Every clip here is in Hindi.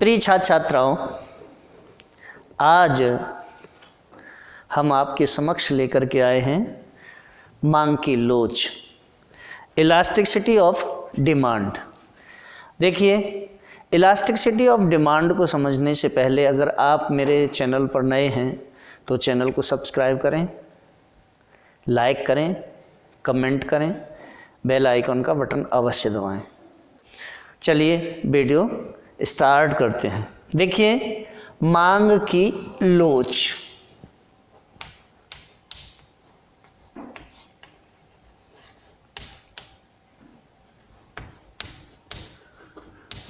प्रिय छात्र छात्राओं, आज हम आपके समक्ष लेकर के आए हैं मांग की लोच, इलास्टिसिटी ऑफ डिमांड। देखिए, इलास्टिसिटी ऑफ डिमांड को समझने से पहले अगर आप मेरे चैनल पर नए हैं तो चैनल को सब्सक्राइब करें, लाइक करें, कमेंट करें, बेल आइकन का बटन अवश्य दबाएं। चलिए वीडियो स्टार्ट करते हैं। देखिए, मांग की लोच।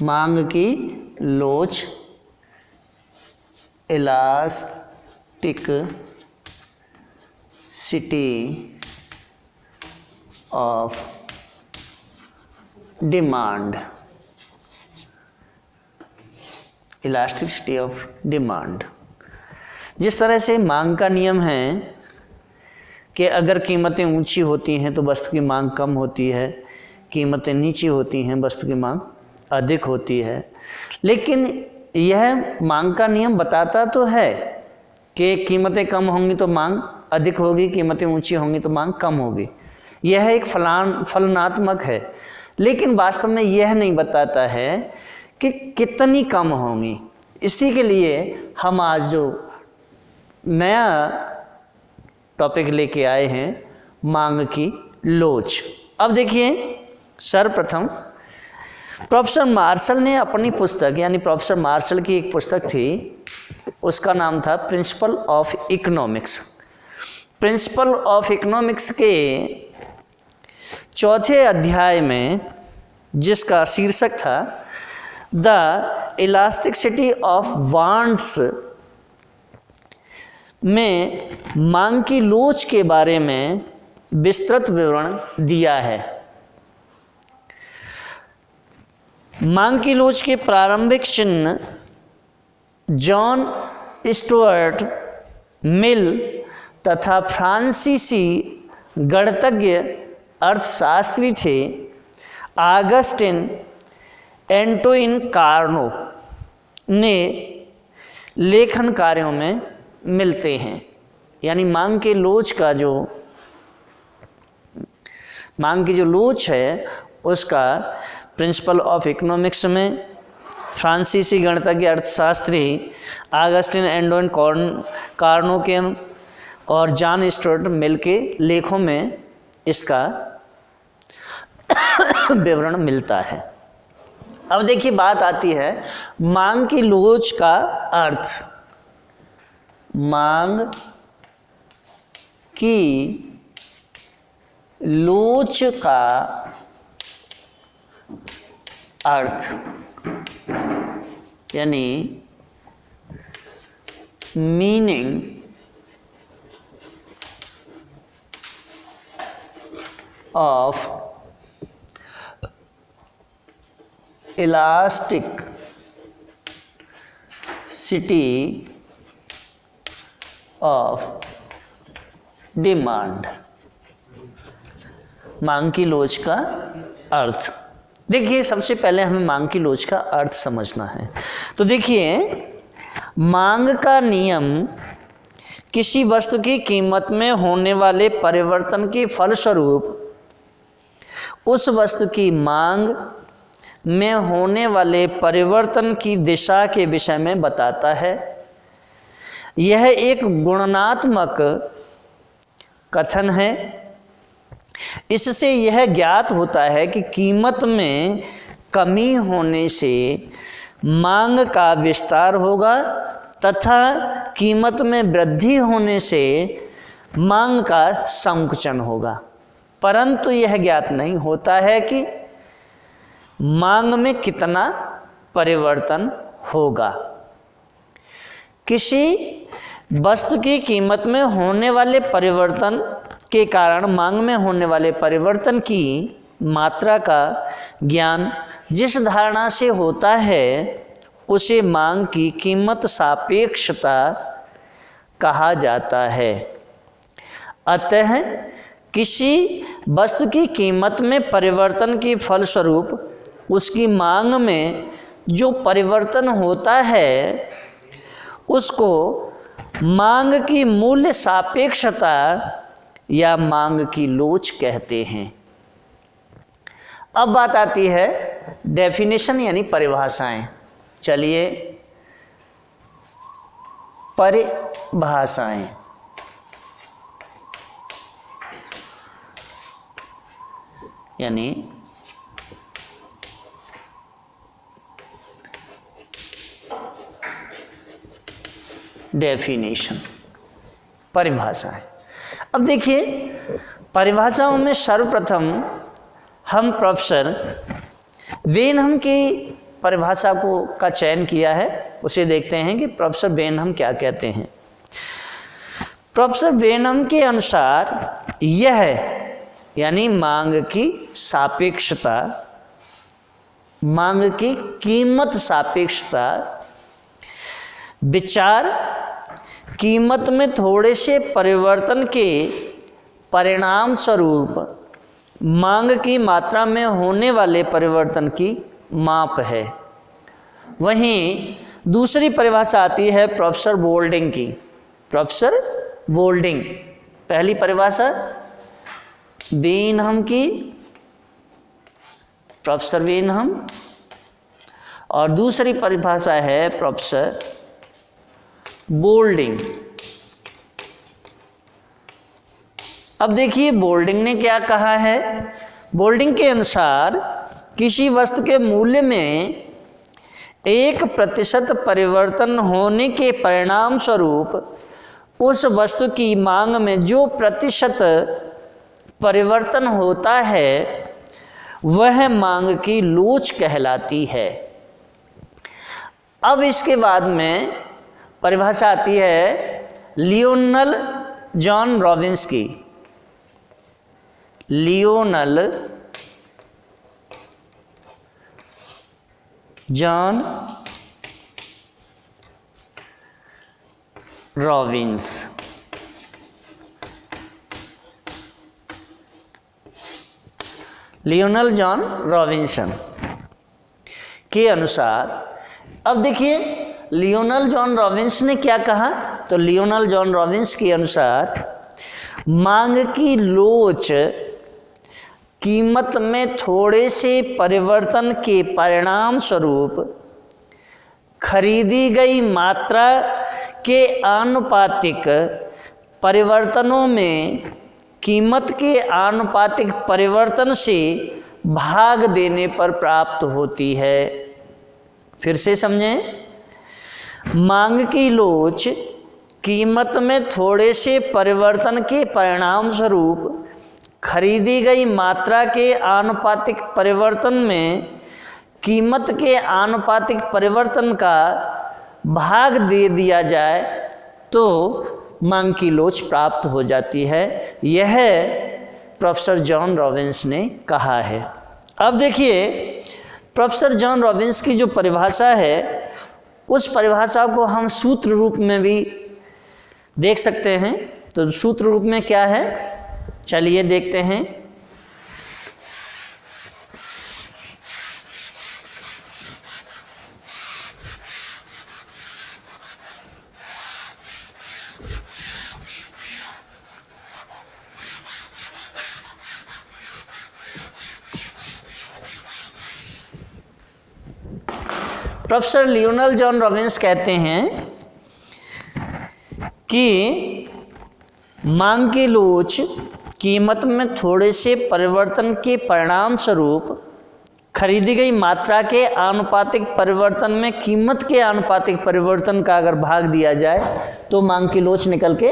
मांग की लोच, elasticity of demand. Elasticity of demand. जिस तरह से मांग का नियम है कि अगर कीमतें ऊंची होती हैं तो वस्तु की मांग कम होती है, कीमतें नीची होती हैं वस्तु की मांग अधिक होती है। लेकिन यह मांग का नियम बताता तो है कि कीमतें कम होंगी तो मांग अधिक होगी, कीमतें ऊंची होंगी तो मांग कम होगी। यह एक फलनात्मक है, लेकिन वास्तव में यह नहीं बताता है कि कितनी कम होंगी। इसी के लिए हम आज जो नया टॉपिक लेके आए हैं, मांग की लोच। अब देखिए, सर्वप्रथम प्रोफेसर मार्शल ने अपनी पुस्तक, यानी प्रोफेसर मार्शल की एक पुस्तक थी, उसका नाम था principle of economics. Principle of economics के चौथे अध्याय में, जिसका शीर्षक था द इलास्टिसिटी ऑफ वांट्स, में मांग की लोच के बारे में विस्तृत विवरण दिया है। मांग की लोच के प्रारंभिक चिन्ह जॉन स्टुअर्ट मिल तथा फ्रांसीसी गणितज्ञ अर्थशास्त्री थे ऑगस्टिन एंटोइन कार्नो ने लेखन कार्यों में मिलते हैं। यानी मांग की जो लोच है उसका प्रिंसिपल ऑफ इकोनॉमिक्स में फ्रांसीसी गणितज्ञ अर्थशास्त्री ऑगस्टिन एंटोइन कार्नो के और जॉन स्टुअर्ट मिल के लेखों में इसका विवरण मिलता है। अब देखिए, बात आती है मांग की लोच का अर्थ। मांग की लोच का अर्थ, यानी meaning of elasticity of demand. मांग की लोच का अर्थ। देखिए, सबसे पहले हमें मांग की लोच का अर्थ समझना है। तो देखिए, मांग का नियम किसी वस्तु की कीमत में होने वाले परिवर्तन के फलस्वरूप उस वस्तु की मांग में होने वाले परिवर्तन की दिशा के विषय में बताता है। यह एक गुणात्मक कथन है। इससे यह ज्ञात होता है कि कीमत में कमी होने से मांग का विस्तार होगा तथा कीमत में वृद्धि होने से मांग का संकुचन होगा। परंतु यह ज्ञात नहीं होता है कि मांग में कितना परिवर्तन होगा। किसी वस्तु की कीमत में होने वाले परिवर्तन के कारण मांग में होने वाले परिवर्तन की मात्रा का ज्ञान जिस धारणा से होता है उसे मांग की कीमत सापेक्षता कहा जाता है। अतः किसी वस्तु की कीमत में परिवर्तन के फलस्वरूप उसकी मांग में जो परिवर्तन होता है उसको मांग की मूल्य सापेक्षता या मांग की लोच कहते हैं। अब बात आती है डेफिनेशन यानी परिभाषाएं। चलिए परिभाषाएं। यानी डेफिनेशन, परिभाषा है। अब देखिए परिभाषाओं में सर्वप्रथम हम प्रोफेसर बेनहम की परिभाषा का चयन किया है, उसे देखते हैं कि प्रोफेसर बेनहम क्या कहते हैं। प्रोफेसर बेनहम के अनुसार यह यानी मांग की सापेक्षता, मांग की कीमत सापेक्षता विचार कीमत में थोड़े से परिवर्तन के परिणाम स्वरूप मांग की मात्रा में होने वाले परिवर्तन की माप है। वहीं दूसरी परिभाषा आती है प्रोफेसर बोल्डिंग की। प्रोफेसर बोल्डिंग, पहली परिभाषा बेनहम की, प्रोफेसर बेनहम, और दूसरी परिभाषा है प्रोफेसर बोल्डिंग। अब देखिए बोल्डिंग ने क्या कहा है। बोल्डिंग के अनुसार किसी वस्तु के मूल्य में 1% परिवर्तन होने के परिणाम स्वरूप उस वस्तु की मांग में जो प्रतिशत परिवर्तन होता है वह मांग की लोच कहलाती है। अब इसके बाद में परिभाषा आती है लियोनल जॉन रॉबिन्स की। Lionel John Robins Lionel John Robinson के अनुसार, अब देखिए लियोनल जॉन रॉबिन्स ने क्या कहा। तो लियोनल जॉन रॉबिन्स के अनुसार मांग की लोच कीमत में थोड़े से परिवर्तन के परिणाम स्वरूप खरीदी गई मात्रा के आनुपातिक परिवर्तनों में कीमत के आनुपातिक परिवर्तन से भाग देने पर प्राप्त होती है। फिर से समझें, मांग की लोच कीमत में थोड़े से परिवर्तन के परिणाम स्वरूप खरीदी गई मात्रा के आनुपातिक परिवर्तन में कीमत के आनुपातिक परिवर्तन का भाग दे दिया जाए तो मांग की लोच प्राप्त हो जाती है। यह प्रोफेसर जॉन रॉबिन्स ने कहा है। अब देखिए प्रोफेसर जॉन रॉबिन्स की जो परिभाषा है उस परिभाषा को हम सूत्र रूप में भी देख सकते हैं। तो सूत्र रूप में क्या है, चलिए देखते हैं। प्रोफेसर लियोनल जॉन रॉबिन्स कहते हैं कि मांग की लोच कीमत में थोड़े से परिवर्तन के परिणाम स्वरूप खरीदी गई मात्रा के आनुपातिक परिवर्तन में कीमत के आनुपातिक परिवर्तन का अगर भाग दिया जाए तो मांग की लोच निकल के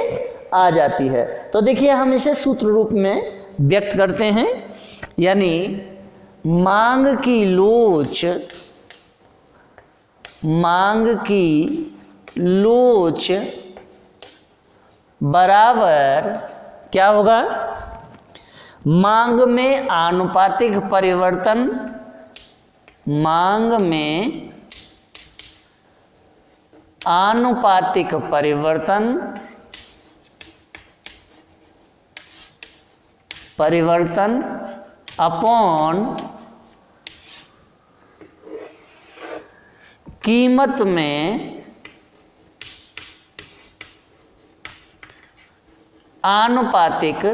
आ जाती है। तो देखिए हम इसे सूत्र रूप में व्यक्त करते हैं, यानी मांग की लोच, मांग की लोच बराबर क्या होगा, मांग में आनुपातिक परिवर्तन, मांग में आनुपातिक परिवर्तन अपॉन कीमत में आनुपातिक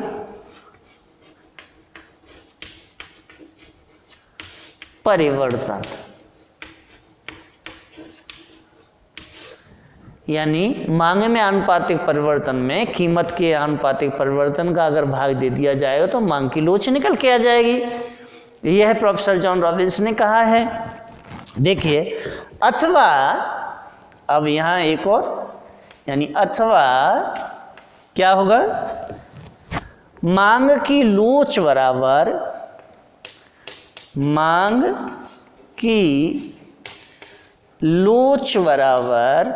परिवर्तन, यानी मांग में आनुपातिक परिवर्तन में कीमत के आनुपातिक परिवर्तन का अगर भाग दे दिया जाएगा तो मांग की लोच निकल के आ जाएगी। यह प्रोफेसर जॉन रॉबिन्स ने कहा है। देखिए, अथवा, अब यहां एक और, यानी अथवा क्या होगा, मांग की लोच बराबर, मांग की लोच बराबर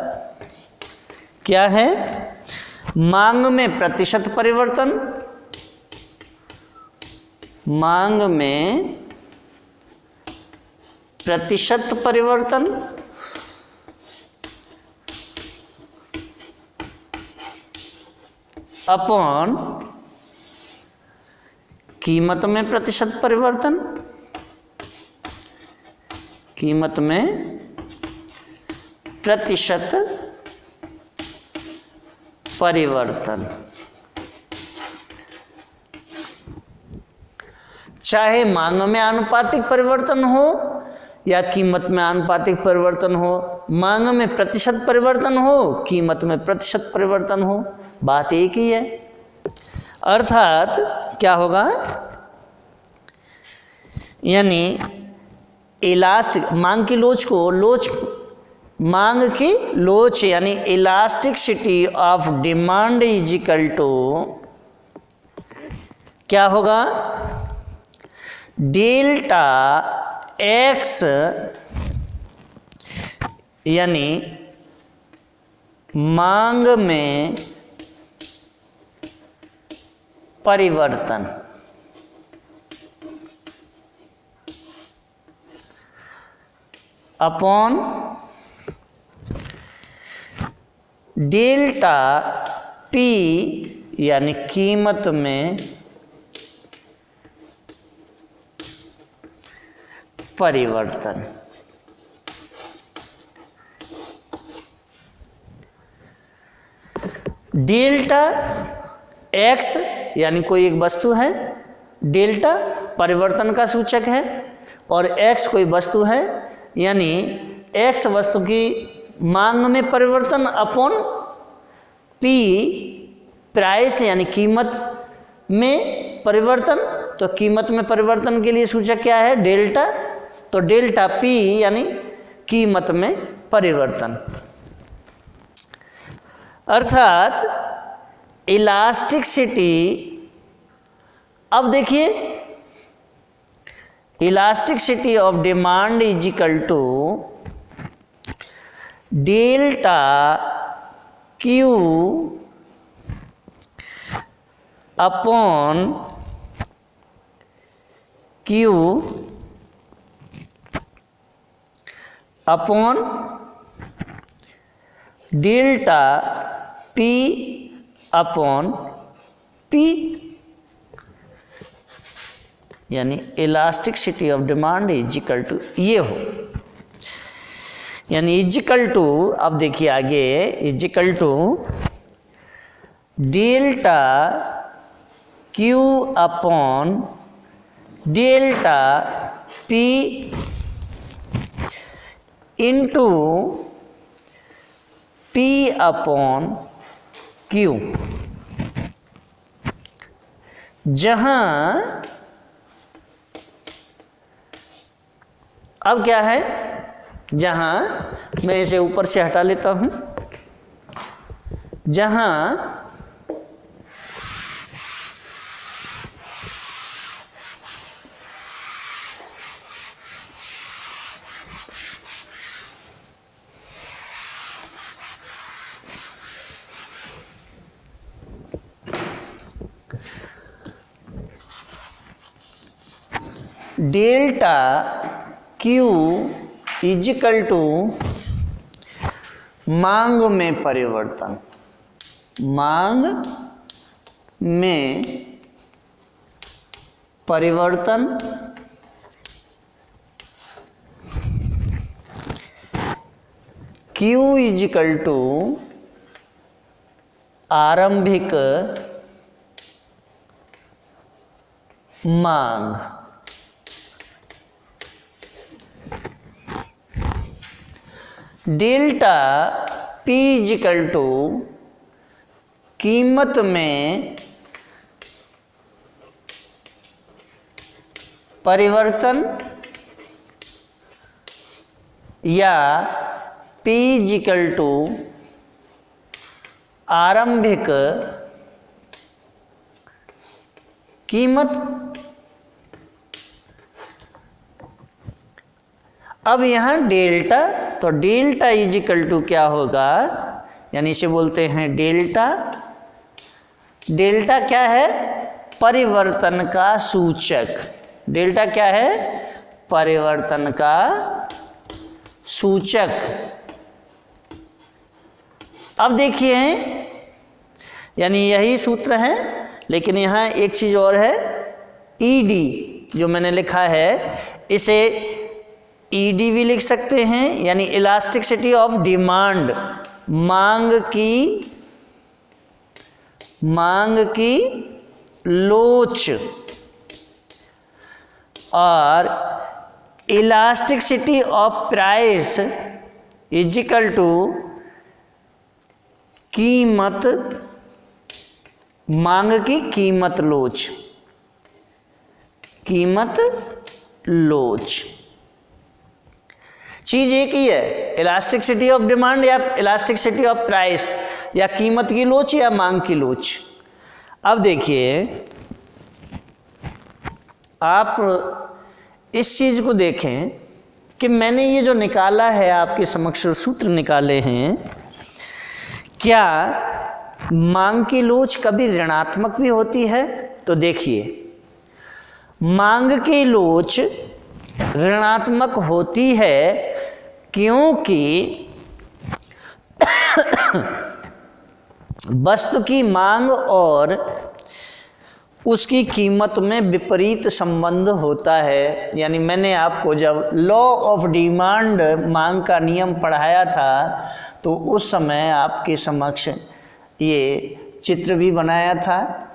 क्या है, मांग में प्रतिशत परिवर्तन, मांग में प्रतिशत परिवर्तन अपॉन कीमत में प्रतिशत परिवर्तन, कीमत में प्रतिशत परिवर्तन। चाहे मांग में आनुपातिक परिवर्तन हो या कीमत में आनुपातिक परिवर्तन हो, मांग में प्रतिशत परिवर्तन हो, कीमत में प्रतिशत परिवर्तन हो, बात एक ही है। अर्थात क्या होगा, यानी इलास्टिक, मांग की लोच को, लोच, मांग की लोच यानी elasticity of demand is equal to क्या होगा, डेल्टा एक्स, यानी मांग में परिवर्तन अपॉन डेल्टा पी, यानी कीमत में परिवर्तन। डेल्टा एक्स यानी कोई एक वस्तु है, डेल्टा परिवर्तन का सूचक है, और एक्स कोई वस्तु है, यानी एक्स वस्तु की मांग में परिवर्तन अपॉन पी प्राइस यानी कीमत में परिवर्तन। तो कीमत में परिवर्तन के लिए सूचक क्या है, डेल्टा, तो डेल्टा पी यानी कीमत में परिवर्तन। अर्थात इलास्टिसिटी, अब देखिए, elasticity of demand is equal to delta Q upon Q upon delta P upon P, यानी elasticity of demand is equal to ये हो, यानी इज इक्वल टू, अब देखिए आगे, is equal to delta Q upon delta P into P upon Q, जहां अब क्या है, जहां मैं इसे ऊपर से हटा लेता हूं, जहां delta Q is equal to मांग में परिवर्तन, मांग में परिवर्तन Q इज इक्वल टू आरंभिक मांग। Delta P is equal to कीमत में परिवर्तन या P इज इक्वल टू आरंभिक कीमत। अब यहां डेल्टा, तो डेल्टा इज इक्वल टू क्या होगा, यानी इसे बोलते हैं डेल्टा। डेल्टा क्या है, परिवर्तन का सूचक। डेल्टा क्या है, परिवर्तन का सूचक। अब देखिए, यानी यही सूत्र है, लेकिन यहाँ एक चीज और है, ईडी जो मैंने लिखा है, इसे ईडी भी लिख सकते हैं, यानी इलास्टिसिटी ऑफ डिमांड, मांग की लोच। और elasticity of price is equal to कीमत, मांग की कीमत लोच, कीमत लोच। चीज एक ही है, इलास्टिसिटी ऑफ डिमांड या इलास्टिसिटी ऑफ प्राइस, या कीमत की लोच या मांग की लोच। अब देखिए, आप इस चीज को देखें कि मैंने ये जो निकाला है, आपके समक्ष सूत्र निकाले हैं, क्या मांग की लोच कभी ऋणात्मक भी होती है? तो देखिए, मांग की लोच ऋणात्मक होती है क्योंकि वस्तु की मांग और उसकी कीमत में विपरीत संबंध होता है। यानी मैंने आपको जब लॉ ऑफ डिमांड, मांग का नियम पढ़ाया था, तो उस समय आपके समक्ष ये चित्र भी बनाया था,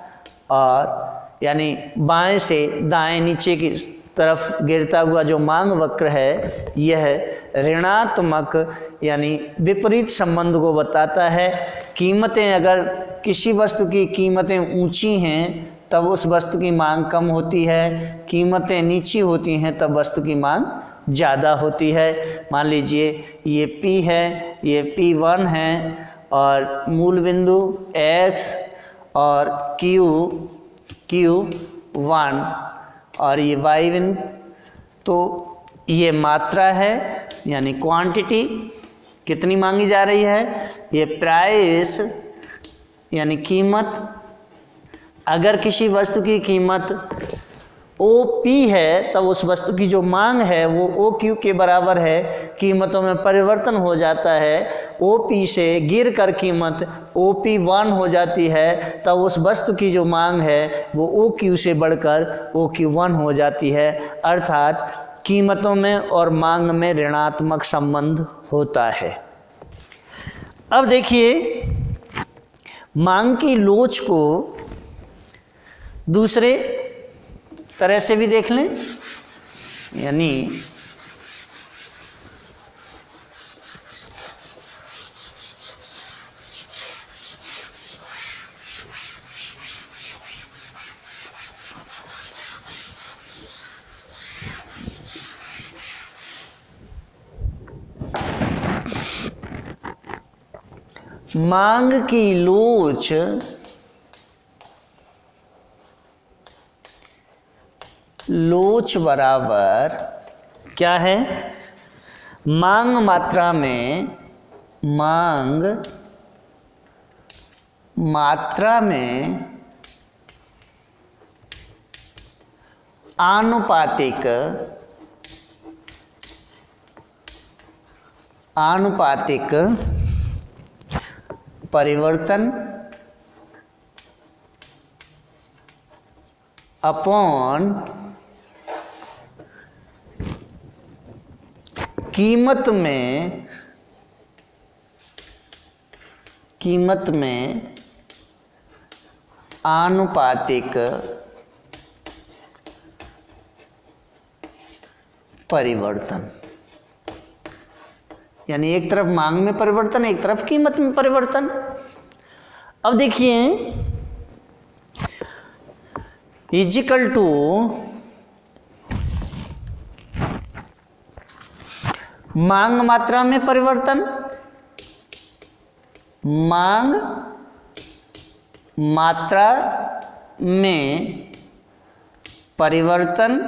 और यानी बाएं से दाएं नीचे की तरफ गिरता हुआ जो मांग वक्र है, यह ऋणात्मक यानी विपरीत संबंध को बताता है। कीमतें, अगर किसी वस्तु की कीमतें ऊंची हैं तब उस वस्तु की मांग कम होती है, कीमतें नीची होती हैं तब वस्तु की मांग ज़्यादा होती है। मान लीजिए ये P है, ये P1 है, और मूल बिंदु X और Q1 और ये Y बिंदु, तो ये मात्रा है, यानी क्वांटिटी कितनी मांगी जा रही है। ये प्राइस यानी कीमत, अगर किसी वस्तु की कीमत OP है तब उस वस्तु की जो मांग है वो OQ के बराबर है। कीमतों में परिवर्तन हो जाता है, OP से गिर कर कीमत OP1 हो जाती है, तब उस वस्तु की जो मांग है वो OQ से बढ़कर OQ1 हो जाती है। अर्थात कीमतों में और मांग में ऋणात्मक संबंध होता है। अब देखिए, मांग की लोच को दूसरे तरह से भी देख लें, यानी मांग की लोच बराबर क्या है, मांग मात्रा में आनुपातिक परिवर्तन अपॉन कीमत में कीमत में आनुपातिक परिवर्तन, यानी एक तरफ मांग में परिवर्तन, एक तरफ कीमत में परिवर्तन। अब देखिए इजिकल टू मांग मात्रा में परिवर्तन, मांग मात्रा में परिवर्तन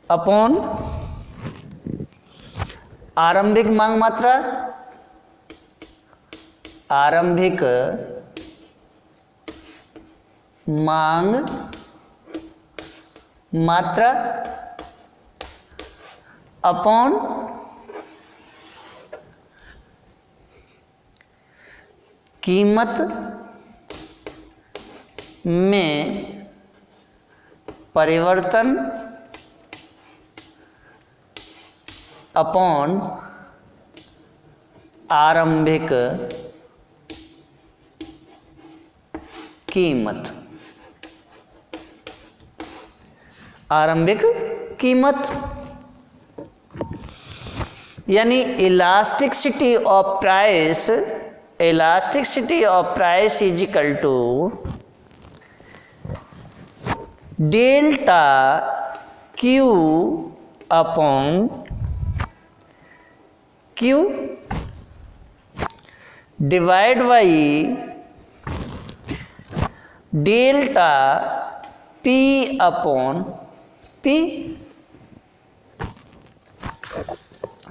अपॉन आरंभिक मांग मात्रा, आरंभिक मांग मात्रा अपॉन कीमत में परिवर्तन अपॉन आरंभिक कीमत, आरंभिक कीमत, यानी elasticity of price, elasticity of price is equal to delta Q upon Q divide by delta P upon P,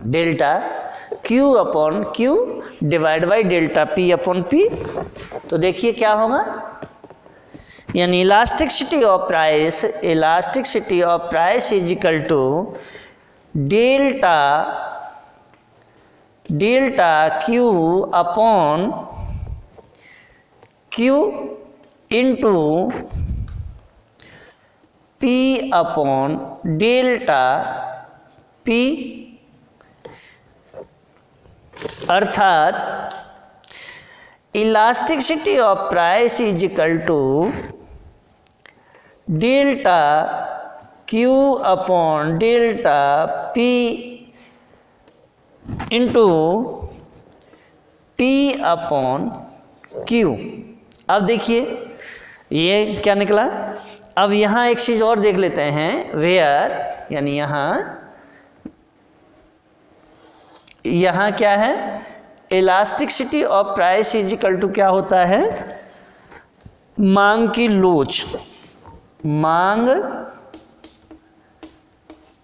delta Q upon Q divide by delta P upon P. तो देखिए क्या होगा, यानी elasticity of price, elasticity of price is equal to delta delta Q upon Q into P upon delta P, अर्थात elasticity of price is equal to delta Q upon delta P into P upon Q. अब देखिए ये क्या निकला। अब यहाँ एक चीज़ और देख लेते हैं, वेयर, यानी यहाँ क्या है, elasticity of price is equal to क्या होता है, मांग की लोच, मांग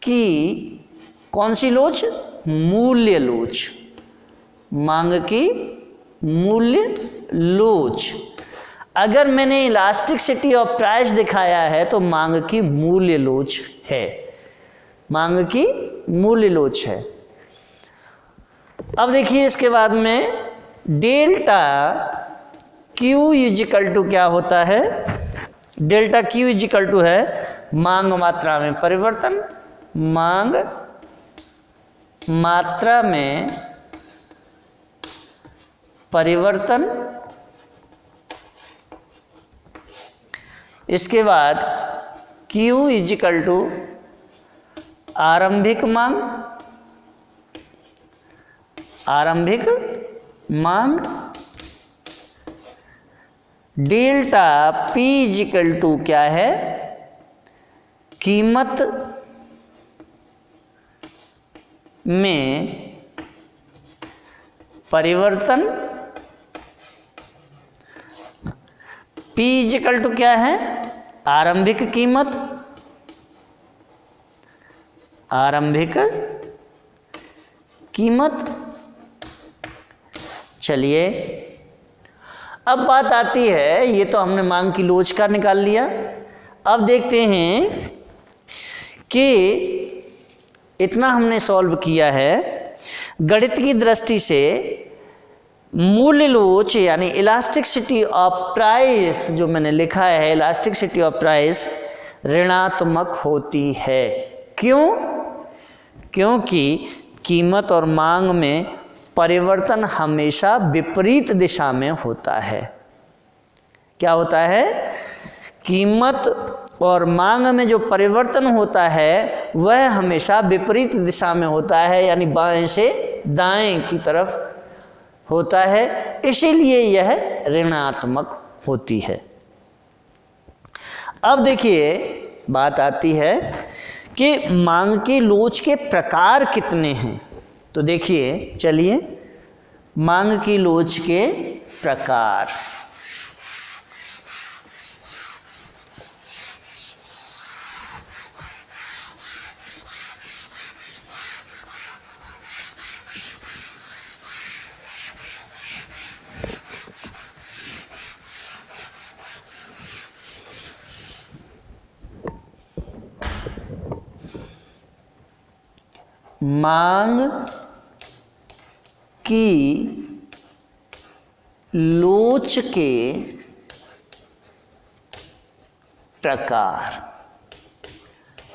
की कौन सी लोच, मूल्य लोच, मांग की मूल्य लोच। अगर मैंने इलास्टिसिटी ऑफ प्राइस दिखाया है तो मांग की मूल्य लोच है, मांग की मूल्य लोच है। अब देखिए इसके बाद में delta Q is equal to क्या होता है, delta Q is equal to है मांग मात्रा में परिवर्तन, मांग मात्रा में परिवर्तन, इसके बाद Q इज इक्वल टू आरंभिक मांग, आरंभिक मांग, delta P is equal to क्या है, कीमत में परिवर्तन, P इज इक्वल टू क्या है, आरंभिक कीमत, आरंभिक कीमत। चलिए अब बात आती है, ये तो हमने मांग की लोच का निकाल लिया। अब देखते हैं कि इतना हमने सॉल्व किया है, गणित की दृष्टि से मूल्य लोच यानी इलास्टिसिटी ऑफ प्राइस जो मैंने लिखा है, इलास्टिसिटी ऑफ प्राइस ऋणात्मक होती है। क्यों? क्योंकि कीमत और मांग में परिवर्तन हमेशा विपरीत दिशा में होता है। क्या होता है? कीमत और मांग में जो परिवर्तन होता है वह हमेशा विपरीत दिशा में होता है, यानी बाएं से दाएं की तरफ होता है, इसीलिए यह ऋणात्मक होती है। अब देखिए बात आती है कि मांग की लोच के प्रकार कितने हैं। तो देखिए, चलिए, मांग की लोच के प्रकार। मांग की लोच के प्रकार,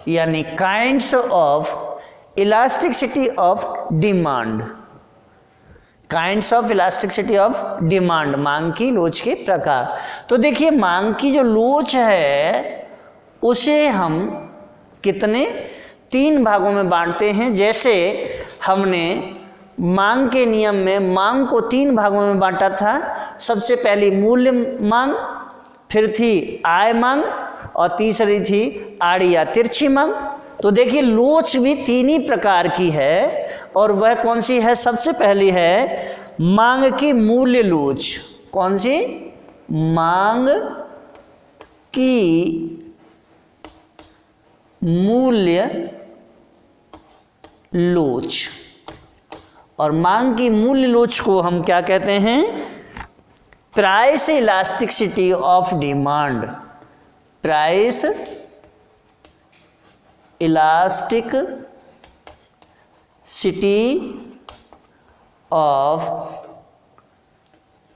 यानी kinds of elasticity of demand. Kinds of elasticity of demand, मांग की लोच के प्रकार। तो देखिए, मांग की जो लोच है उसे हम कितने 3 भागों में बांटते हैं। जैसे हमने मांग के नियम में मांग को 3 भागों में बांटा था। सबसे पहली मूल्य मांग, फिर थी आय मांग, और तीसरी थी आड़ी या तिरछी मांग। तो देखिए, लोच भी 3 ही प्रकार की है, और वह कौन सी है? सबसे पहली है मांग की मूल्य लोच। कौन सी? मांग की मूल्य लोच। और मांग की मूल्य लोच को हम क्या कहते हैं? Price elasticity of demand. Price elastic city of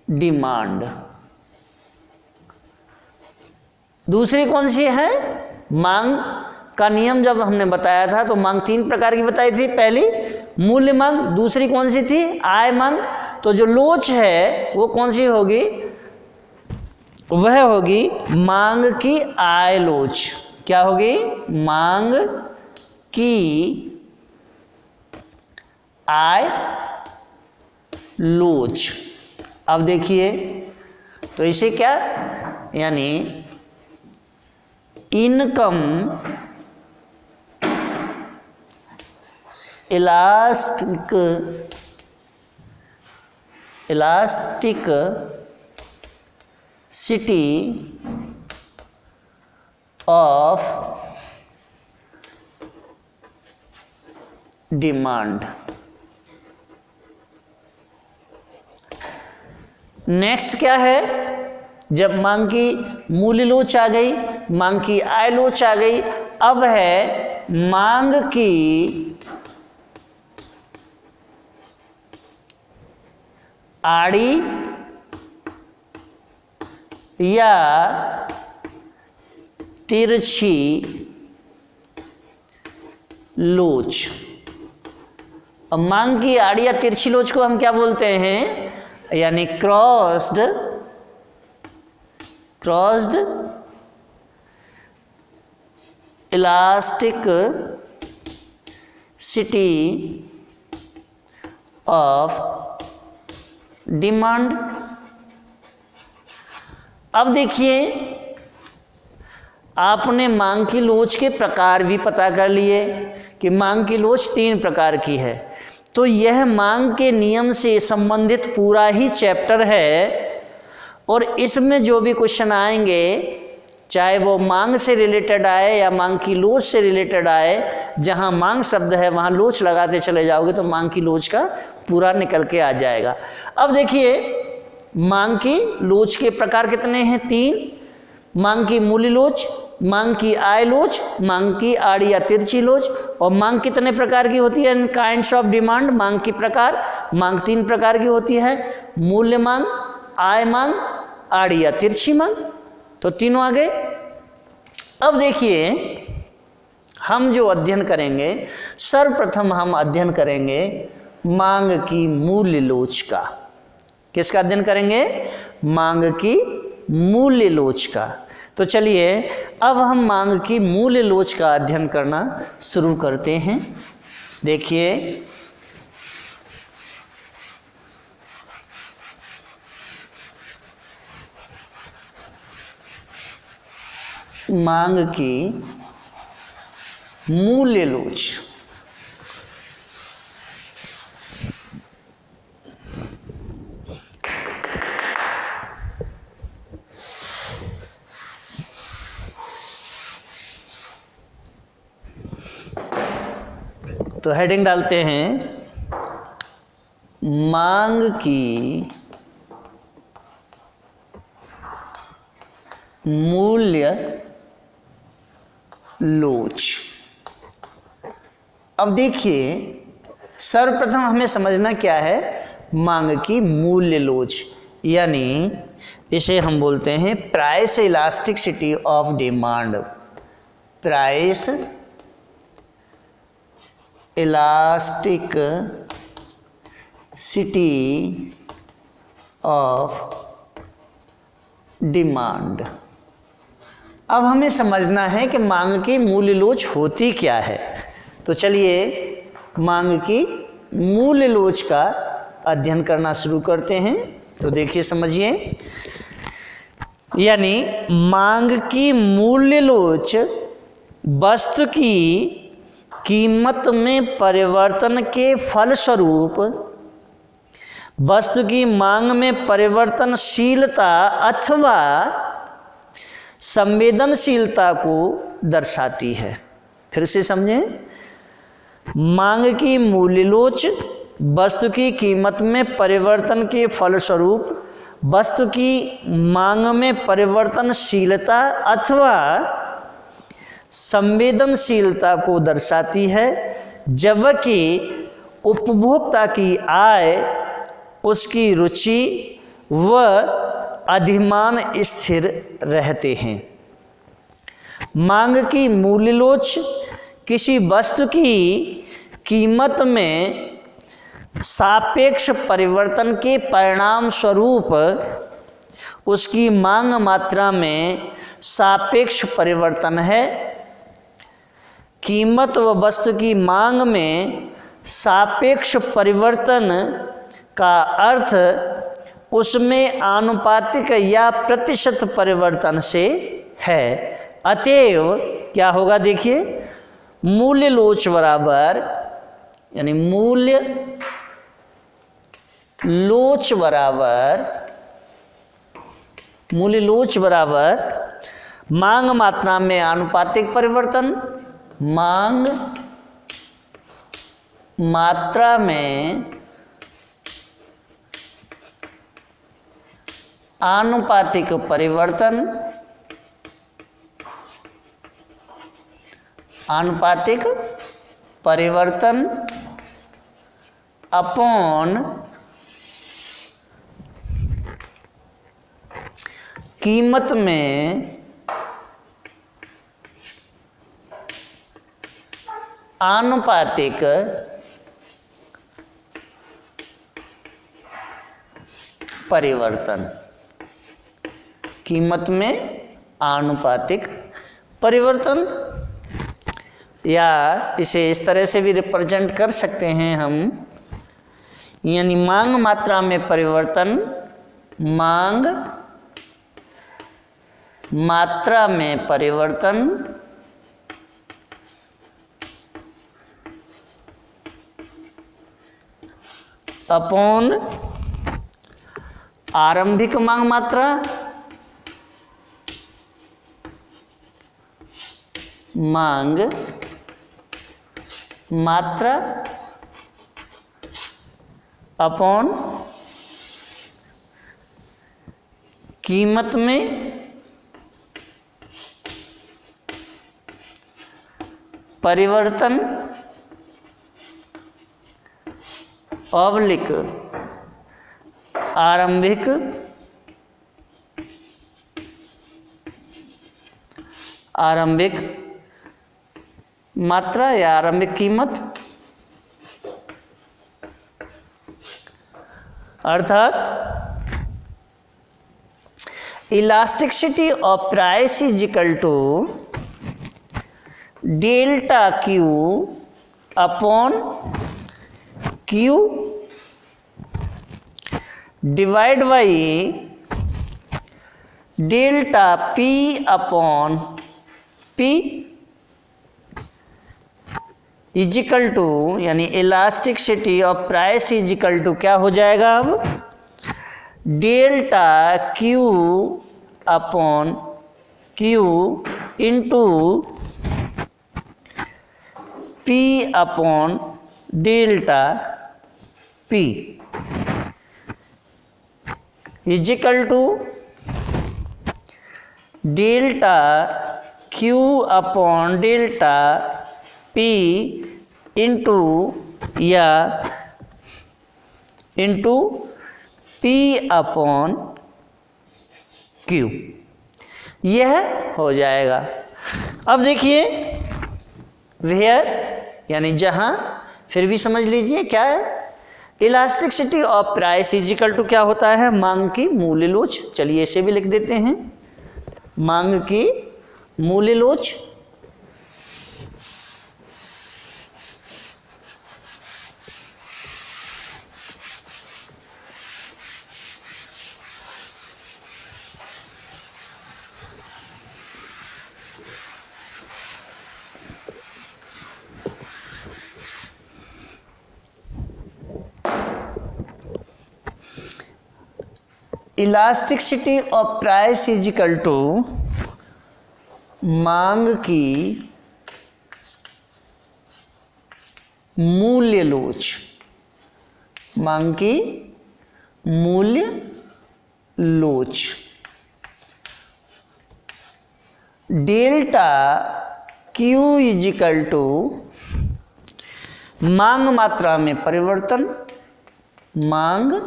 demand. दूसरी कौन सी है? मांग का नियम जब हमने बताया था तो मांग 3 प्रकार की बताई थी। पहली मूल्य मांग, दूसरी कौन सी थी? आय मांग। तो जो लोच है वो कौन सी होगी? वह होगी मांग की आय लोच। क्या होगी? मांग की आय लोच। अब देखिए, तो इसे क्या, यानी income elastic city of demand. Next क्या है? जब मांग की मूल्य लोच आ गई, मांग की आय लोच आ गई, अब है मांग की आड़ी या तिरछी लोच। अब मांग की आड़ी या तिरछी लोच को हम क्या बोलते हैं? यानी crossed elastic city of demand. अब देखिए, आपने मांग की लोच के प्रकार भी पता कर लिए कि मांग की लोच 3 प्रकार की है। तो यह मांग के नियम से संबंधित पूरा ही चैप्टर है, और इसमें जो भी क्वेश्चन आएंगे, चाहे वो मांग से रिलेटेड आए या मांग की लोच से रिलेटेड आए, जहाँ मांग शब्द है वहाँ लोच लगाते चले जाओगे तो मांग की लोच का पूरा निकल के आ जाएगा। अब देखिए, मांग की लोच के प्रकार कितने हैं? 3। मांग की मूल्य लोच, मांग की आय लोच, मांग की आड़ी या तिरछी लोच। और मांग कितने प्रकार की होती है? Kinds of demand. मांग की प्रकार, मांग 3 प्रकार की होती है, मूल्य मांग, आय मांग, आड़ी या तिरछी मांग। तो तीनों आ गए। अब देखिए, हम जो अध्ययन करेंगे, सर्वप्रथम हम अध्ययन करेंगे मांग की मूल्य लोच का। किसका अध्ययन करेंगे? मांग की मूल्य लोच का। तो चलिए अब हम मांग की मूल्य लोच का अध्ययन करना शुरू करते हैं। देखिए मांग की मूल्य लोच। तो हेडिंग डालते हैं मांग की मूल्य लोच। अब देखिए सर्वप्रथम हमें समझना क्या है मांग की मूल्य लोच, यानी इसे हम बोलते हैं price elasticity of demand. Price elastic city of demand. अब हमें समझना है कि मांग की मूल्य लोच होती क्या है। तो चलिए मांग की मूल्य लोच का अध्ययन करना शुरू करते हैं। तो देखिए समझिए, यानी मांग की मूल्य लोच वस्तु की कीमत में परिवर्तन के फलस्वरूप वस्तु की मांग में परिवर्तनशीलता अथवा संवेदनशीलता को दर्शाती है। फिर से समझें, मांग की मूल्य लोच वस्तु की कीमत में परिवर्तन के फलस्वरूप वस्तु की मांग में परिवर्तनशीलता अथवा संवेदनशीलता को दर्शाती है, जबकि उपभोक्ता की आय, उसकी रुचि व अधिमान स्थिर रहते हैं। मांग की मूल्य लोच किसी वस्तु की कीमत में सापेक्ष परिवर्तन के परिणाम स्वरूप उसकी मांग मात्रा में सापेक्ष परिवर्तन है। कीमत व वस्तु की मांग में सापेक्ष परिवर्तन का अर्थ उसमें आनुपातिक या प्रतिशत परिवर्तन से है। अतएव क्या होगा, देखिए मूल्य लोच बराबर, यानी मूल्य लोच बराबर मांग मात्रा में आनुपातिक परिवर्तन, मांग मात्रा में आनुपातिक परिवर्तन, आनुपातिक परिवर्तन अपॉन कीमत में आनुपातिक परिवर्तन। कीमत में आनुपातिक परिवर्तन, या इसे इस तरह से भी रिप्रेजेंट कर सकते हैं हम, यानी मांग मात्रा में परिवर्तन, मांग मात्रा में परिवर्तन अपॉन आरंभिक मांग मात्रा, मांग मात्रा अपॉन कीमत में परिवर्तन ऑब्लिक आरंभिक मात्रा या आरंभिक कीमत अर्थात elasticity of price is equal to delta Q upon Q divide by delta P upon P is equal to, यानी elasticity of price is equal to क्या हो जाएगा अब, delta Q upon Q into P upon delta P is equal to delta Q upon delta P into या इंटू पी अपॉन क्यू, यह हो जाएगा। अब देखिए वेयर यानी जहां, फिर भी समझ लीजिए क्या है, elasticity of price is equal to क्या होता है, मांग की मूल्य लोच। चलिए इसे भी लिख देते हैं, मांग की मूल्य लोच। Elasticity of price is equal to मांग की मूल्य लोच, मांग की मूल्य लोच। Delta Q is equal to मांग मात्रा में परिवर्तन, मांग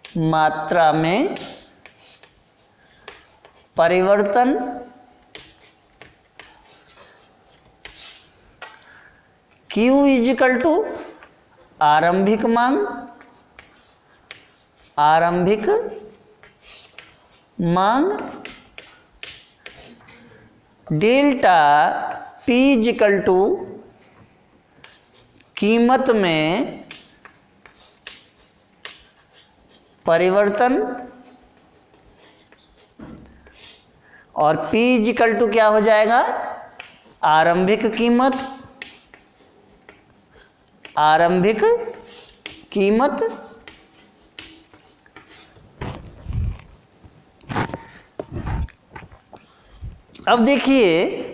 मात्रा में परिवर्तन Q इज इक्वल टू आरंभिक मांग, आरंभिक मांग, delta P is equal to कीमत में परिवर्तन, और P इज इक्वल टू क्या हो जाएगा, आरंभिक कीमत, आरंभिक कीमत। अब देखिए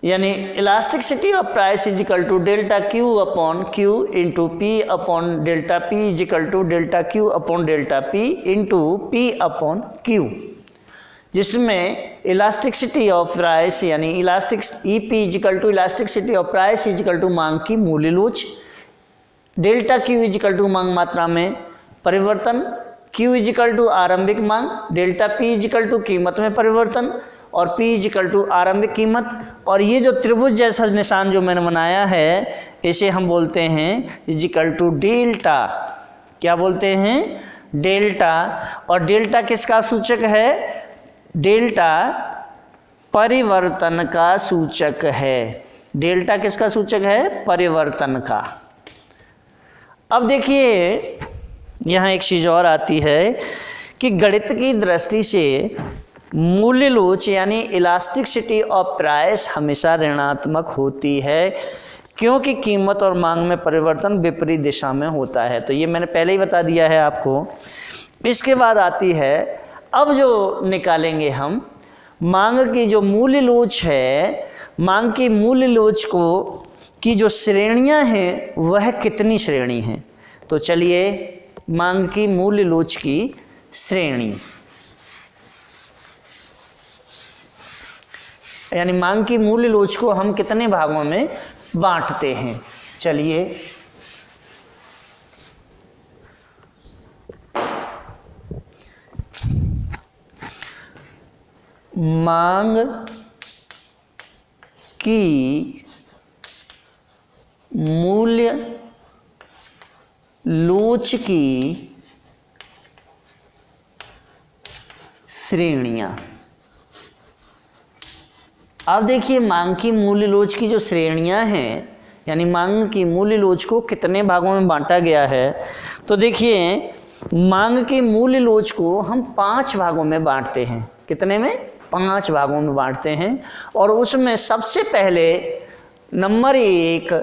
यानी elasticity of price is equal to delta Q upon Q into P upon delta P is equal to delta Q upon delta P into P upon Q, जिसमें इलास्टिसिटी ऑफ प्राइस यानी elastic E P is equal to elasticity of price is equal to मांग की मूल्य लोच, delta Q is equal to मांग मात्रा में परिवर्तन, क्यू इज इक्वल टू आरंभिक मांग, delta P is equal to कीमत में परिवर्तन और P इज इक्वल टू आरंभिक कीमत। और ये जो त्रिभुज जैसा निशान जो मैंने बनाया है इसे हम बोलते हैं इज इक्वल टू डेल्टा, क्या बोलते हैं, डेल्टा। और डेल्टा किसका सूचक है, डेल्टा परिवर्तन का सूचक है, डेल्टा किसका सूचक है, परिवर्तन का। अब देखिए यहाँ एक चीज़ और आती है कि गणित की दृष्टि से मूल्य लोच यानी इलास्टिसिटी ऑफ प्राइस हमेशा ऋणात्मक होती है, क्योंकि कीमत और मांग में परिवर्तन विपरीत दिशा में होता है। तो ये मैंने पहले ही बता दिया है आपको। इसके बाद आती है, अब जो निकालेंगे हम मांग की जो मूल्य लोच है, मांग की मूल्य लोच को की जो श्रेणियां हैं वह कितनी श्रेणी हैं। तो चलिए मांग की मूल्य लोच की श्रेणी यानी मांग की मूल्य लोच को हम कितने भागों में बांटते हैं। चलिए मांग की मूल्य लोच की श्रेणियां। अब देखिए मांग की मूल्य लोच की जो श्रेणियां हैं, यानी मांग की मूल्य लोच को कितने भागों में बांटा गया है। तो देखिए मांग की मूल्य लोच को हम 5 भागों में बांटते हैं। कितने में? 5 भागों में बांटते हैं। और उसमें सबसे पहले नंबर 1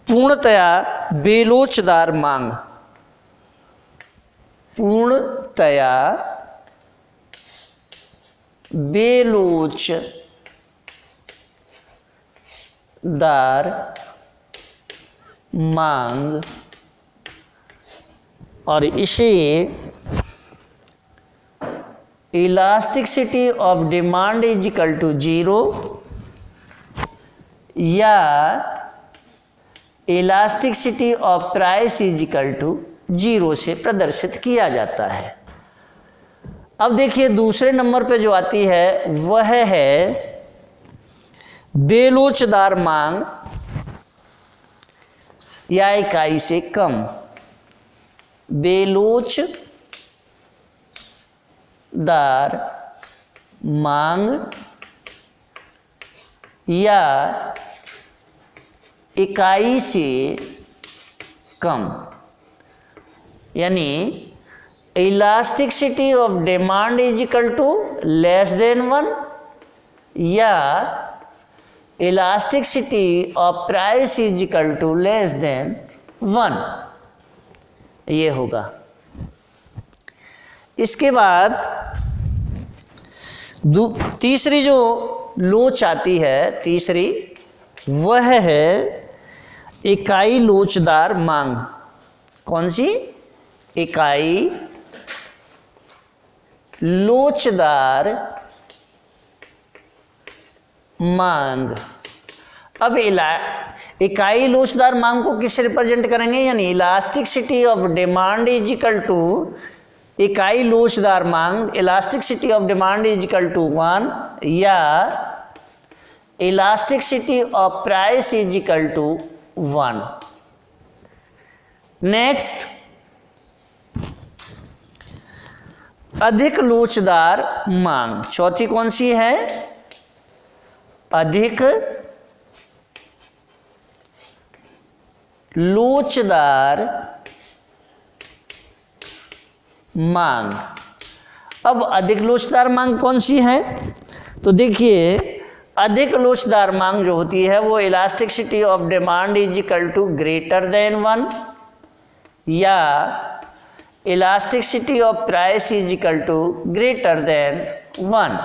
पूर्णतया बेलोचदार मांग। पूर्णतया बेलोचदार मांग, और इसे elasticity of demand is equal to 0 या elasticity of price is equal to 0 से प्रदर्शित किया जाता है। अब देखिए दूसरे नंबर पे जो आती है वह है बेलोचदार मांग या इकाई से कम। बेलोचदार मांग या इकाई से कम, यानी elasticity of demand is equal to less than 1 या elasticity of price is equal to less than 1, ये होगा। इसके बाद तीसरी जो लोच आती है, तीसरी वह है इकाई लोचदार मांग। कौन सी? इकाई लोचदार मांग। अब इकाई लोचदार मांग को किससे रिप्रेजेंट करेंगे? यानी elasticity of demand is equal to इकाई लोचदार मांग, elasticity of demand is equal to 1 या elasticity of price is equal to 1। Next, अधिक लोचदार मांग। चौथी कौन सी है? अधिक लोचदार मांग। अब अधिक लोचदार मांग कौन सी है? तो देखिए अधिक लोचदार मांग जो होती है वो elasticity of demand is equal to greater than 1 या elasticity of price is equal to greater than 1।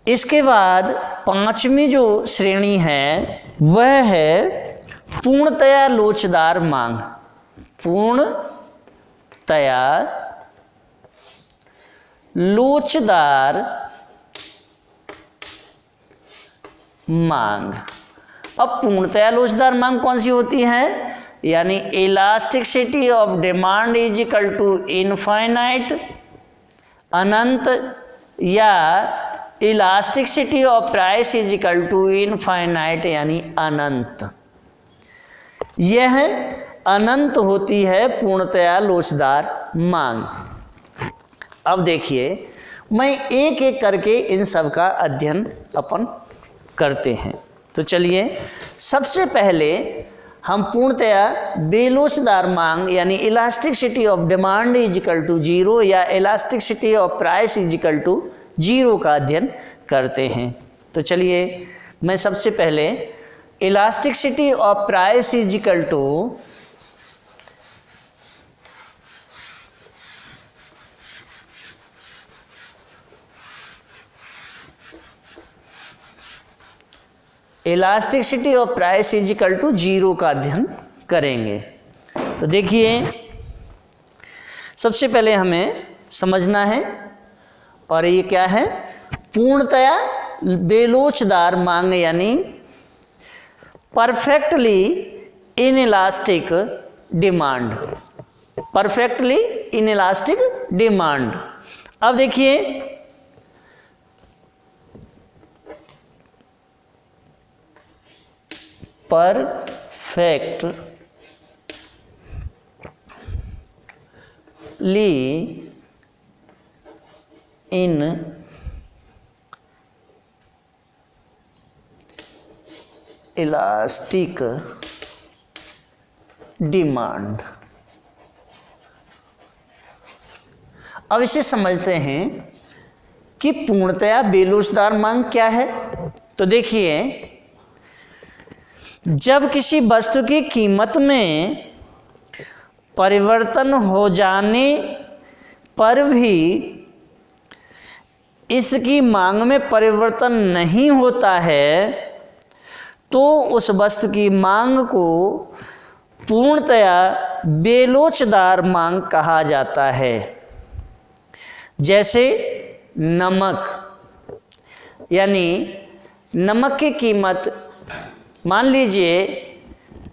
इसके बाद पांचवी जो श्रेणी है वह है पूर्णतया लोचदार मांग। पूर्णतया लोचदार मांग। अब पूर्णतया लोचदार मांग कौन सी होती है? यानी elasticity of demand is equal to infinite, अनंत, या elasticity of price is equal to infinite यानी अनंत। यह अनंत होती है पूर्णतया लोचदार मांग। अब देखिए मैं एक एक करके इन सब का अध्ययन अपन करते हैं। तो चलिए सबसे पहले हम पूर्णतया बेलोचदार मांग यानी elasticity of demand is equal to 0 या elasticity of price is equal to 0 का अध्ययन करते हैं। तो चलिए मैं सबसे पहले elasticity of price is equal to elasticity of price is equal to 0 का अध्ययन करेंगे। तो देखिए सबसे पहले हमें समझना है, और ये क्या है? पूर्णतया बेलोचदार मांग यानी perfectly inelastic demand. Perfectly inelastic demand. अब देखिए इन इलास्टिक डिमांड। अब इसे समझते हैं कि पूर्णतया बेलोचदार मांग क्या है। तो देखिए, जब किसी वस्तु की कीमत में परिवर्तन हो जाने पर भी इसकी मांग में परिवर्तन नहीं होता है तो उस वस्तु की मांग को पूर्णतया बेलोचदार मांग कहा जाता है। जैसे नमक, यानी नमक की कीमत मान लीजिए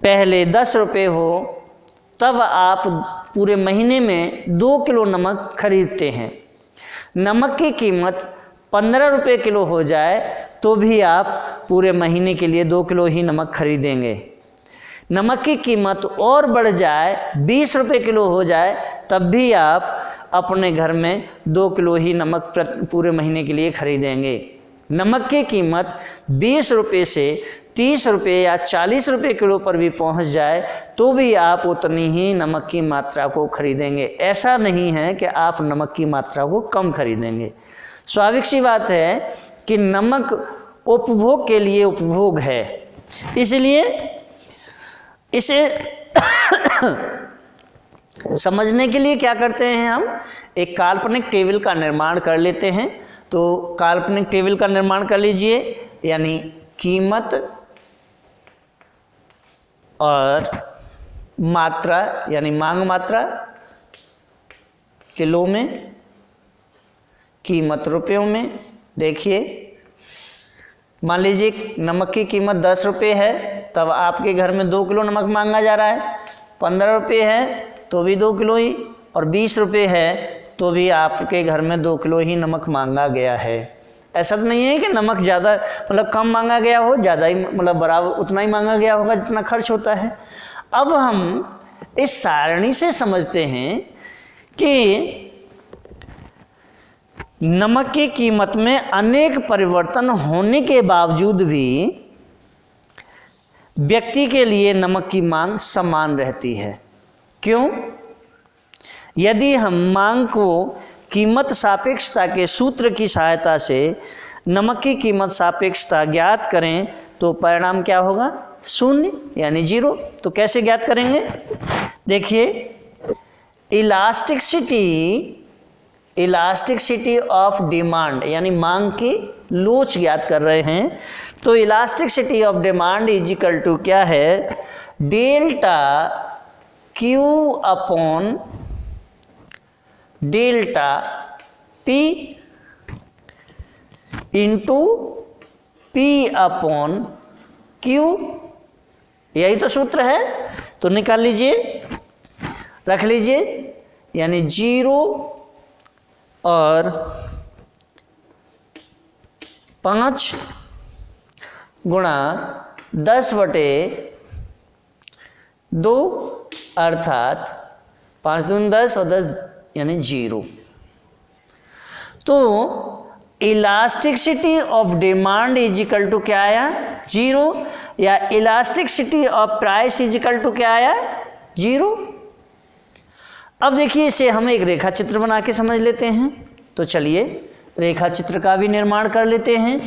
पहले 10 रुपये हो, तब आप पूरे महीने में 2 किलो नमक खरीदते हैं। नमक की कीमत 15 रुपये किलो हो जाए तो भी आप पूरे महीने के लिए 2 किलो ही नमक खरीदेंगे। नमक की कीमत और बढ़ जाए, 20 रुपये किलो हो जाए, तब भी आप अपने घर में 2 किलो ही नमक पूरे महीने के लिए खरीदेंगे। नमक की कीमत 20 रुपये से 30 रुपये या 40 रुपये किलो पर भी पहुंच जाए तो भी आप उतनी ही नमक की मात्रा को खरीदेंगे। ऐसा नहीं है कि आप नमक की मात्रा को कम खरीदेंगे। स्वाभाविक सी बात है कि नमक उपभोग के लिए उपभोग है, इसलिए इसे समझने के लिए क्या करते हैं, हम एक काल्पनिक टेबल का निर्माण कर लेते हैं। तो काल्पनिक टेबल का निर्माण कर लीजिए, यानी कीमत और मात्रा, यानी मांग मात्रा किलो में, कीमत रुपयों में। देखिए, मान लीजिए नमक की कीमत 10 रुपये है, तब आपके घर में 2 किलो नमक मांगा जा रहा है। 15 रुपये है तो भी 2 किलो ही, और 20 रुपये है तो भी आपके घर में 2 किलो ही नमक मांगा गया है। ऐसा तो नहीं है कि नमक ज़्यादा मतलब कम मांगा गया हो, ज़्यादा ही मतलब बराबर उतना ही मांगा गया होगा जितना खर्च होता है। अब हम इस सारणी से समझते हैं कि नमक की कीमत में अनेक परिवर्तन होने के बावजूद भी व्यक्ति के लिए नमक की मांग समान रहती है। क्यों? यदि हम मांग को कीमत सापेक्षता के सूत्र की सहायता से नमक की कीमत सापेक्षता ज्ञात करें तो परिणाम क्या होगा? 0 यानी 0। तो कैसे ज्ञात करेंगे? देखिए, इलास्टिसिटी ऑफ डिमांड, यानी मांग की लोच ज्ञात कर रहे हैं। तो elasticity of demand is equal to क्या है? Delta Q upon delta P into P upon Q. यही तो सूत्र है। तो निकाल लीजिए, रख लीजिए, यानी 0 और 5 गुणा 10/2 अर्थात 5 दूनी 10 और 10 यानी 0। तो elasticity of demand is equal to क्या आया? 0। या elasticity of price is equal to क्या आया? 0। अब देखिए, इसे हम एक रेखा चित्र बना के समझ लेते हैं। तो चलिए रेखा चित्र का भी निर्माण कर लेते हैं।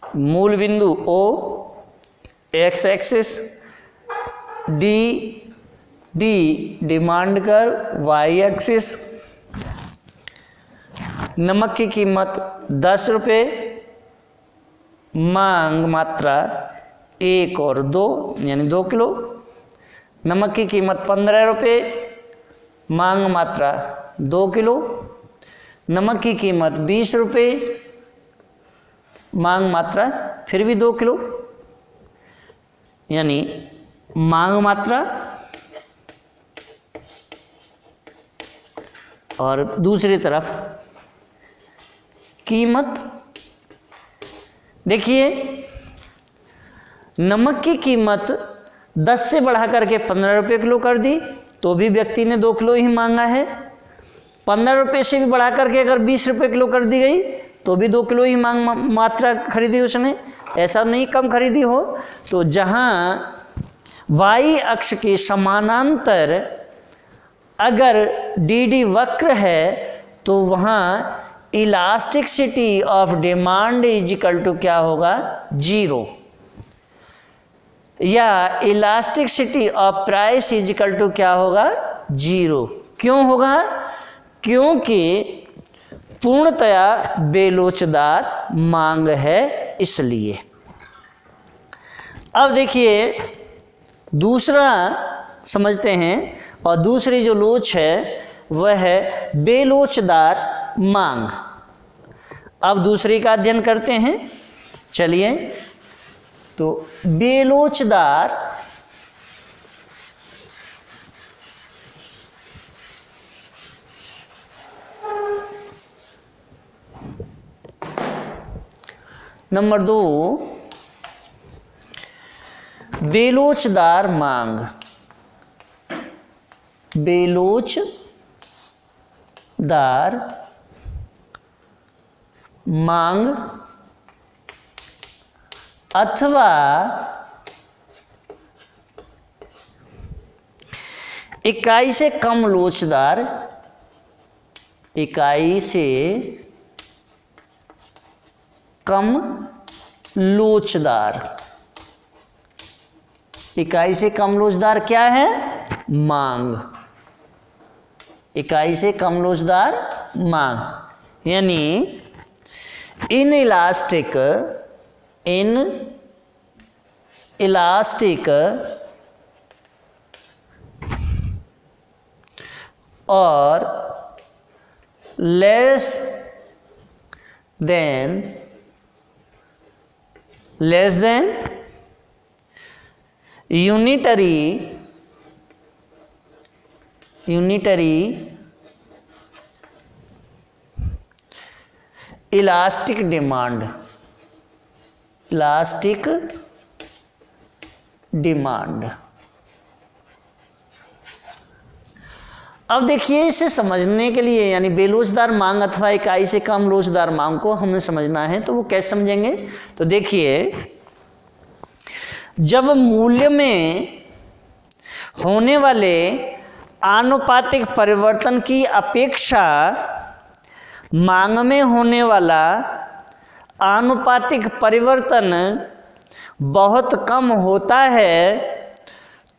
मूल बिंदु O, X axis, D demand curve, Y axis नमक की कीमत 10 रुपये, मांग मात्रा 1 और 2 यानी 2 किलो। नमक की कीमत 15 रुपये, मांग मात्रा 2 किलो। नमक की कीमत 20 रुपये, मांग मात्रा फिर भी 2 किलो। यानी मांग मात्रा और दूसरी तरफ कीमत। देखिए नमक की कीमत 10 से बढ़ा करके 15 रुपये किलो कर दी तो भी व्यक्ति ने 2 किलो ही मांगा है। 15 रुपये से भी बढ़ा करके अगर 20 रुपये किलो कर दी गई तो भी 2 किलो ही मात्रा खरीदी उसने, ऐसा नहीं कम खरीदी हो। तो जहाँ वाई अक्ष के समानांतर अगर डी वक्र है तो वहाँ elasticity of demand is equal to क्या होगा, 0, या elasticity of price is equal to क्या होगा, 0। क्यों होगा? क्योंकि पूर्णतया बेलोचदार मांग है इसलिए। अब देखिए दूसरा समझते हैं, और दूसरी जो लोच है वह है बेलोचदार मांग। अब दूसरी का अध्ययन करते हैं। चलिए, तो बेलोचदार नंबर 2, बेलोचदार मांग। बेलोचदार मांग अथवा इकाई से कम लोचदार, इकाई से कम लोचदार, इकाई से कम लोचदार क्या है, मांग। इकाई से कम लोचदार मांग यानी इन इलास्टिक और less than unitary elastic demand. अब देखिए इसे समझने के लिए, यानी बेलोचदार मांग अथवा इकाई से कम लोचदार मांग को हमें समझना है, तो वो कैसे समझेंगे? तो देखिए, जब मूल्य में होने वाले आनुपातिक परिवर्तन की अपेक्षा मांग में होने वाला आनुपातिक परिवर्तन बहुत कम होता है,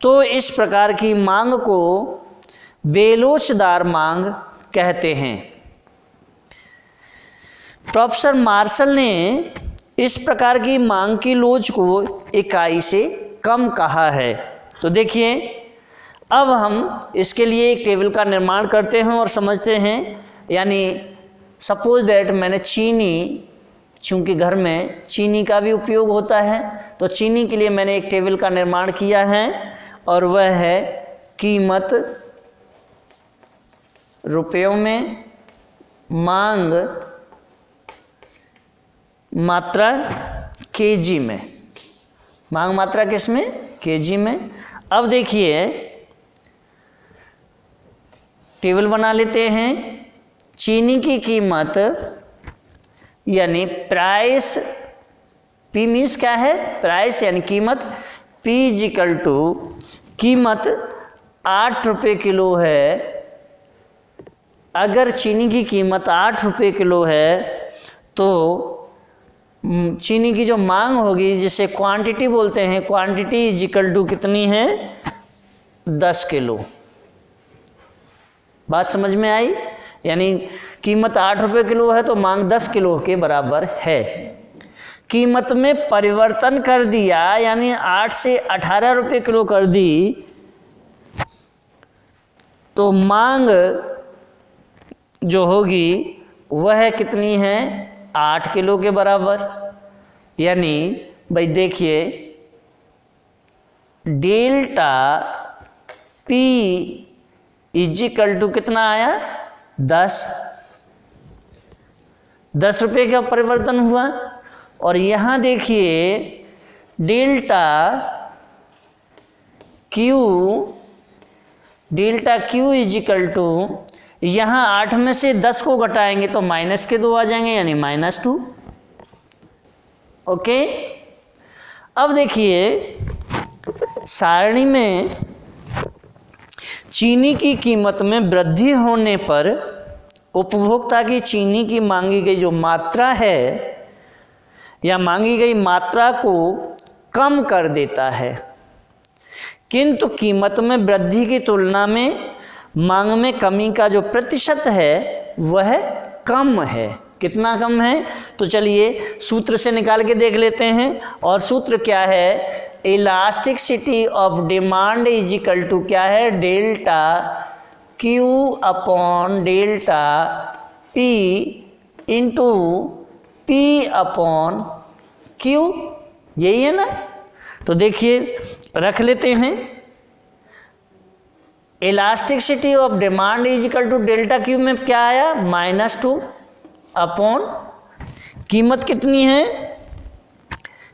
तो इस प्रकार की मांग को बेलोचदार मांग कहते हैं। प्रोफेसर मार्शल ने इस प्रकार की मांग की लोच को इकाई से कम कहा है। तो देखिए, अब हम इसके लिए एक टेबल का निर्माण करते हैं और समझते हैं। यानी सपोज दैट मैंने चीनी, चूँकि घर में चीनी का भी उपयोग होता है, तो चीनी के लिए मैंने एक टेबल का निर्माण किया है और वह है कीमत रुपयों में, मांग मात्रा केजी में। मांग मात्रा किस में? केजी में। अब देखिए टेबल बना लेते हैं। चीनी की कीमत यानी प्राइस, पी मीन्स क्या है, प्राइस यानी कीमत, पी इक्वल टू कीमत 8 रुपये किलो है। अगर चीनी की कीमत 8 रुपये किलो है तो चीनी की जो मांग होगी, जिसे क्वांटिटी बोलते हैं, क्वांटिटी इज इक्वल टू कितनी है, 10 किलो। बात समझ में आई? यानी कीमत 8 रुपये किलो है तो मांग 10 किलो के बराबर है। कीमत में परिवर्तन कर दिया, यानी 8 से 18 रुपये किलो कर दी, तो मांग जो होगी वह कितनी है? 8 किलो के बराबर। यानी भाई देखिए, डेल्टा पी इजिकल टू कितना आया? 10 रुपये का परिवर्तन हुआ। और यहाँ देखिए डेल्टा क्यू इजिकल टू, यहाँ 8 में से 10 को घटाएंगे तो माइनस के 2 आ जाएंगे, यानी -2। ओके, अब देखिए सारणी में चीनी की कीमत में वृद्धि होने पर उपभोक्ता की चीनी की मांगी गई जो मात्रा है या मांगी गई मात्रा को कम कर देता है, किंतु कीमत में वृद्धि की तुलना में मांग में कमी का जो प्रतिशत है वह कम है। कितना कम है? तो चलिए सूत्र से निकाल के देख लेते हैं। और सूत्र क्या है? Elasticity of demand is equal to क्या है? Delta Q upon delta P into P upon Q, यही है ना? तो देखिए रख लेते हैं, elasticity of demand is equal to delta Q में क्या आया? -2 अपॉन कीमत कितनी है?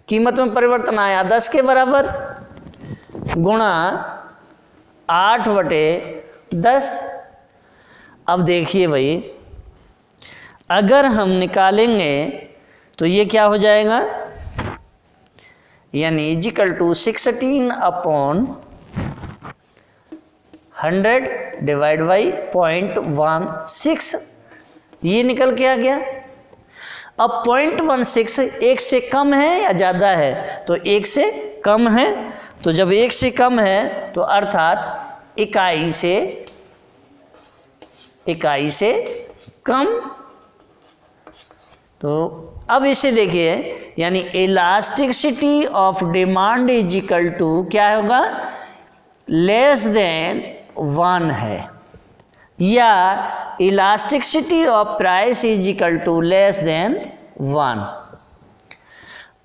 कीमत में परिवर्तन आया 10 के बराबर, गुणा 8/10। अब देखिए भाई, अगर हम निकालेंगे तो ये क्या हो जाएगा? यानी is equal to 16 upon 100 divide by 0.16, ये निकल के आ गया। अब 0.16 1 से कम है या ज़्यादा है? तो 1 से कम है। तो जब 1 से कम है तो अर्थात इकाई से कम। तो अब इसे देखिए, यानी elasticity of demand is equal to क्या होगा? लेस देन 1 है, या elasticity of price is equal to less than 1।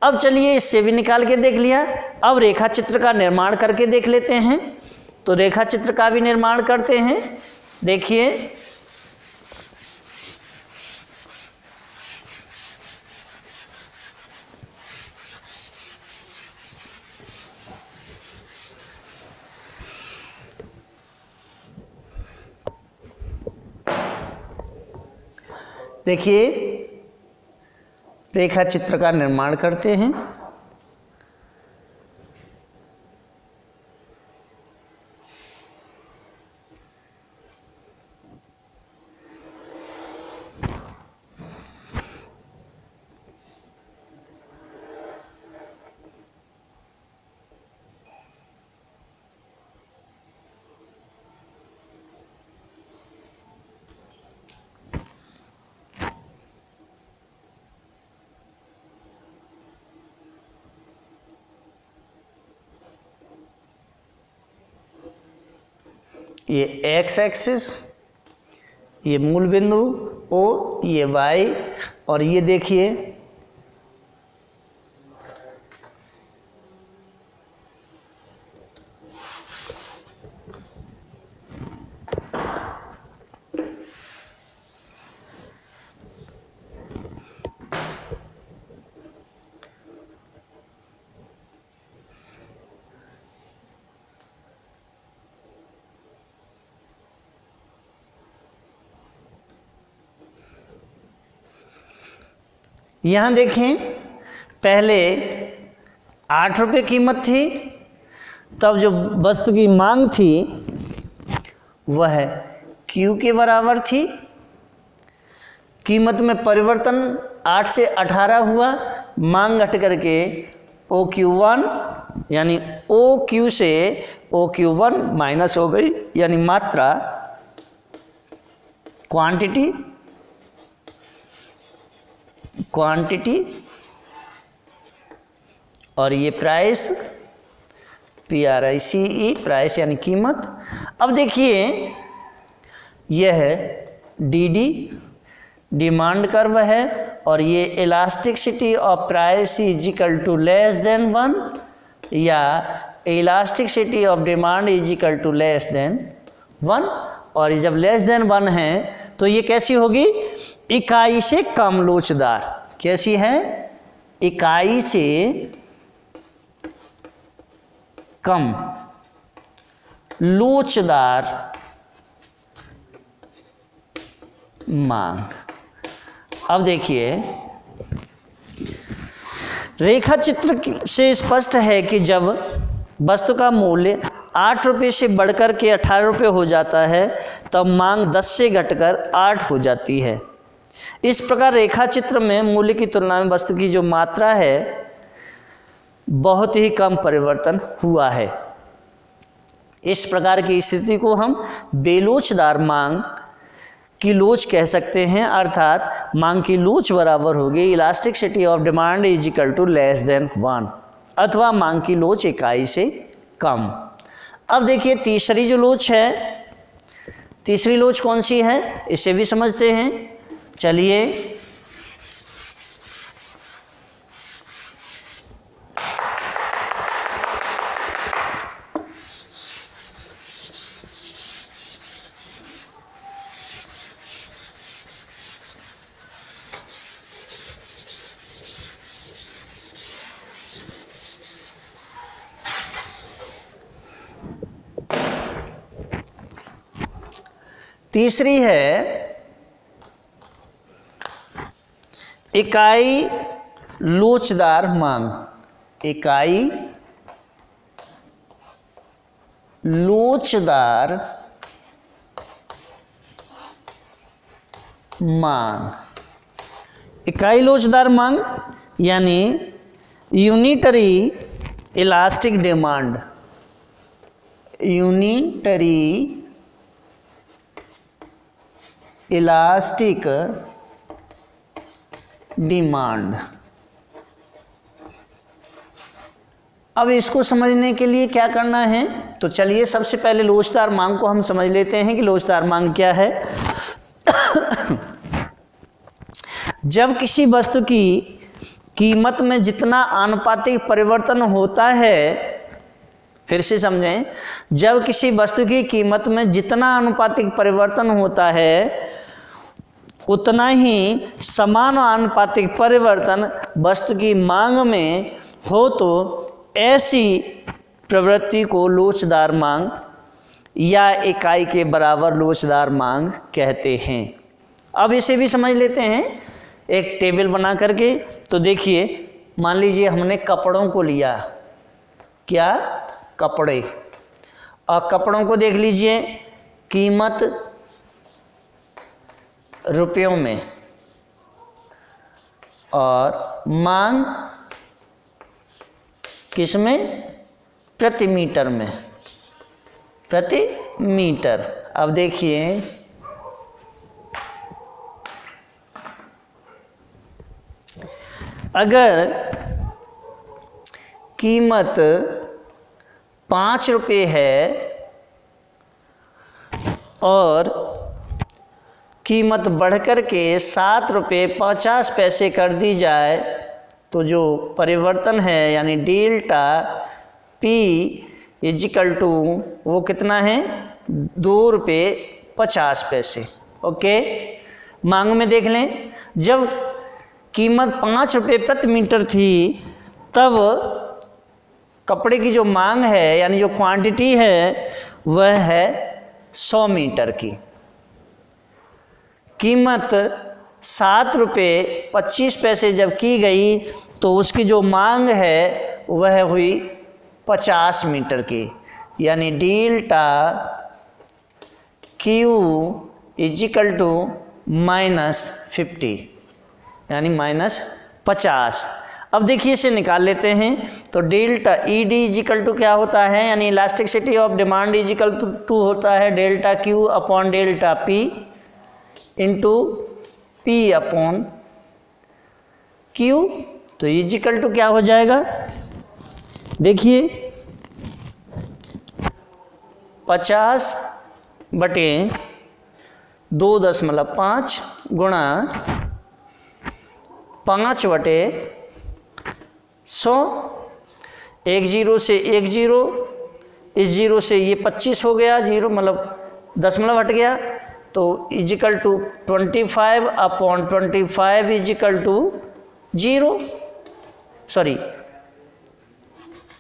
अब चलिए इससे भी निकाल के देख लिया। अब रेखा चित्र का निर्माण करके देख लेते हैं। तो रेखा चित्र का भी निर्माण करते हैं। देखिए देखिए रेखा चित्र का निर्माण करते हैं। ये एक्स एक्सिस, ये मूल बिंदु ओ, ये वाई, और ये देखिए यहाँ देखें, पहले 8 रुपये कीमत थी, तब जो वस्तु की मांग थी वह Q के बराबर थी। कीमत में परिवर्तन 8 से 18 हुआ, मांग घट करके OQ1 यानी ओ क्यू से ओ क्यू वन माइनस हो गई, यानी मात्रा क्वांटिटी और ये प्राइस PRICE, प्राइस यानी कीमत। अब देखिए यह है DD डिमांड कर्व है और ये elasticity of price is equal to less than 1 या elasticity of demand is equal to less than 1, और जब लेस देन 1 है तो ये कैसी होगी, इकाई से कम लोचदार। कैसी है, इकाई से कम लोचदार मांग। अब देखिए रेखा चित्र से स्पष्ट है कि जब वस्तु का मूल्य 8 रुपये से बढ़कर के 18 रुपये हो जाता है तब मांग 10 से घटकर 8 हो जाती है। इस प्रकार रेखा चित्र में मूल्य की तुलना में वस्तु की जो मात्रा है बहुत ही कम परिवर्तन हुआ है। इस प्रकार की स्थिति को हम बेलोचदार मांग की लोच कह सकते हैं, अर्थात मांग की लोच बराबर होगी elasticity of demand is equal to less than 1 अथवा मांग की लोच इकाई से कम। अब देखिए तीसरी जो लोच है, तीसरी लोच कौन सी है इसे भी समझते हैं। चलिए तीसरी है इकाई लोचदार मांग। इकाई लोचदार मांग। इकाई लोचदार मांग यानी unitary elastic demand. Unitary elastic demand. अब इसको समझने के लिए क्या करना है, तो चलिए सबसे पहले लोचदार मांग को हम समझ लेते हैं कि लोचदार मांग क्या है। जब किसी वस्तु की कीमत में जितना आनुपातिक परिवर्तन होता है, फिर से समझें, जब किसी वस्तु की कीमत में जितना आनुपातिक परिवर्तन होता है उतना ही समान आनुपातिक परिवर्तन वस्तु की मांग में हो तो ऐसी प्रवृत्ति को लोचदार मांग या इकाई के बराबर लोचदार मांग कहते हैं। अब इसे भी समझ लेते हैं एक टेबल बना करके। तो देखिए मान लीजिए हमने कपड़ों को लिया, क्या, कपड़े, और कपड़ों को देख लीजिए कीमत रुपयों में और मांग किस में, प्रति मीटर में, प्रति मीटर। अब देखिए अगर कीमत 5 रुपये है और कीमत बढ़कर के 7 रुपये 50 पैसे कर दी जाए तो जो परिवर्तन है यानी डेल्टा P इजिकल टू वो कितना है, 2 रुपये 50 पैसे। ओके, मांग में देख लें, जब कीमत 5 रुपये प्रति मीटर थी तब कपड़े की जो मांग है यानी जो क्वांटिटी है वह है 100 मीटर की। कीमत 7 रुपये 25 पैसे जब की गई तो उसकी जो मांग है वह हुई 50 मीटर की, यानी डेल्टा Q इजिकल टू -50 यानी -50। अब देखिए इसे निकाल लेते हैं। तो delta E D is equal to क्या होता है, यानी elasticity of demand is equal to होता है delta Q upon delta P into P upon Q. तो इजिकल टू क्या हो जाएगा, देखिए 50/2.5 गुणा 5/100। 1 0 से 1 0, इस 0 से ये 25 हो गया, 0 मतलब दशमलव हट गया, तो is equal to 25/25 is equal to 0 sorry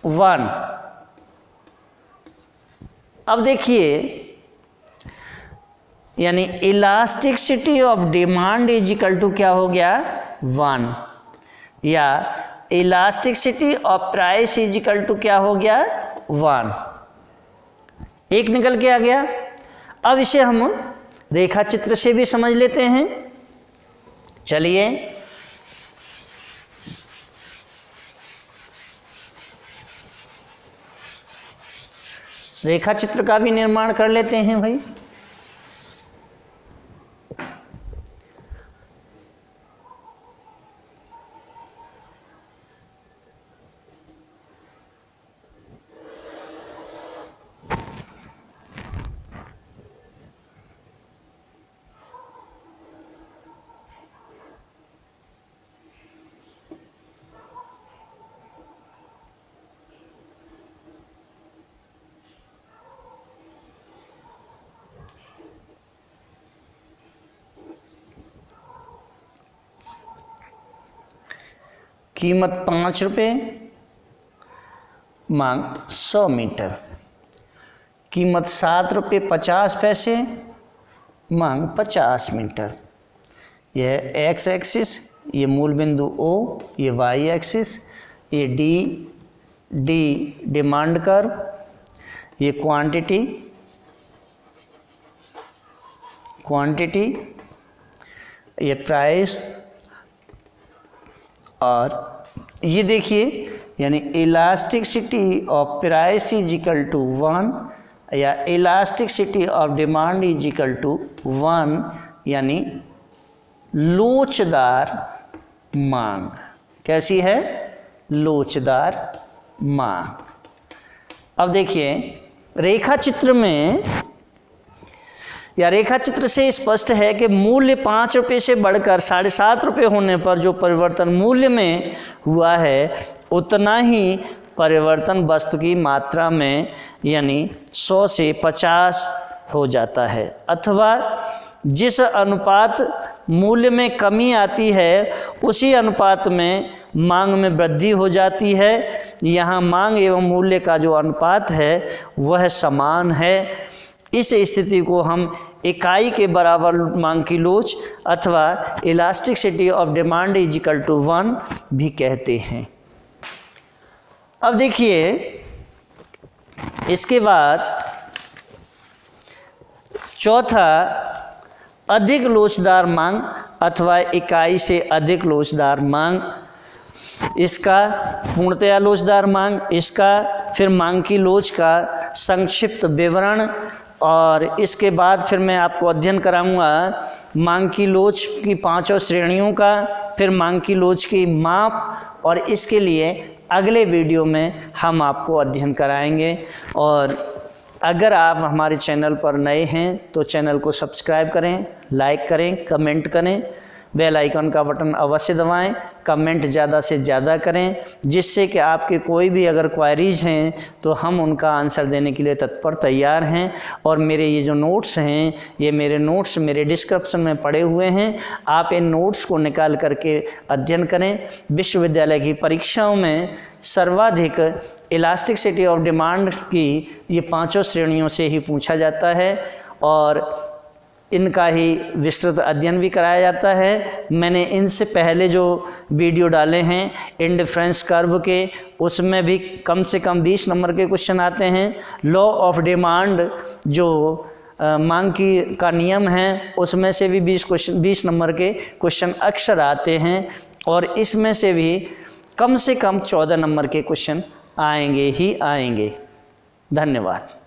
1। अब देखिए यानी elasticity of demand is equal to क्या हो गया 1, या elasticity of price is equal to क्या हो गया 1, एक निकल के आ गया। अब इसे हम रेखा चित्र से भी समझ लेते हैं। चलिए रेखा चित्र का भी निर्माण कर लेते हैं भाई। कीमत 5 रुपये, मांग 100 मीटर। कीमत 7 रुपये 50 पैसे, मांग 50 मीटर। यह एक्स एक्सिस, ये मूल बिंदु O, ये वाई एक्सिस, ये डी डिमांड कर्व, ये क्वांटिटी, ये प्राइस, और ये देखिए यानी elasticity of price is equal to 1 या elasticity of demand is equal to 1, यानी लोचदार मांग। कैसी है, लोचदार मांग। अब देखिए रेखा चित्र में या रेखा चित्र से स्पष्ट है कि मूल्य 5 रुपये से बढ़कर 7.5 रुपये होने पर जो परिवर्तन मूल्य में हुआ है उतना ही परिवर्तन वस्तु की मात्रा में यानी 100 से 50 हो जाता है, अथवा जिस अनुपात मूल्य में कमी आती है उसी अनुपात में मांग में वृद्धि हो जाती है। यहाँ मांग एवं मूल्य का जो अनुपात है वह समान है। इस स्थिति को हम इकाई के बराबर मांग की लोच अथवा elasticity of demand is equal to 1 भी कहते हैं। अब देखिए इसके बाद चौथा, अधिक लोचदार मांग अथवा इकाई से अधिक लोचदार मांग। इसका पूर्णतया लोचदार मांग, इसका फिर मांग की लोच का संक्षिप्त विवरण, और इसके बाद फिर मैं आपको अध्ययन कराऊंगा मांग की लोच की 5 श्रेणियों का, फिर मांग की लोच की माप, और इसके लिए अगले वीडियो में हम आपको अध्ययन कराएंगे। और अगर आप हमारे चैनल पर नए हैं तो चैनल को सब्सक्राइब करें, लाइक करें, कमेंट करें, बेल आइकन का बटन अवश्य दबाएं, कमेंट ज़्यादा से ज़्यादा करें, जिससे कि आपके कोई भी अगर क्वायरीज हैं तो हम उनका आंसर देने के लिए तत्पर तैयार हैं। और मेरे ये जो नोट्स हैं, ये मेरे नोट्स मेरे डिस्क्रिप्शन में पड़े हुए हैं, आप इन नोट्स को निकाल करके अध्ययन करें। विश्वविद्यालय की परीक्षाओं में सर्वाधिक इलास्टिसिटी ऑफ डिमांड की ये 5 श्रेणियों से ही पूछा जाता है और इनका ही विस्तृत अध्ययन भी कराया जाता है। मैंने इनसे पहले जो वीडियो डाले हैं इंडिफरेंस कर्व के, उसमें भी कम से कम 20 नंबर के क्वेश्चन आते हैं। लॉ ऑफ डिमांड जो मांग की का नियम है, उसमें से भी 20 नंबर के क्वेश्चन अक्सर आते हैं, और इसमें से भी कम से कम 14 नंबर के क्वेश्चन आएंगे ही आएंगे। धन्यवाद।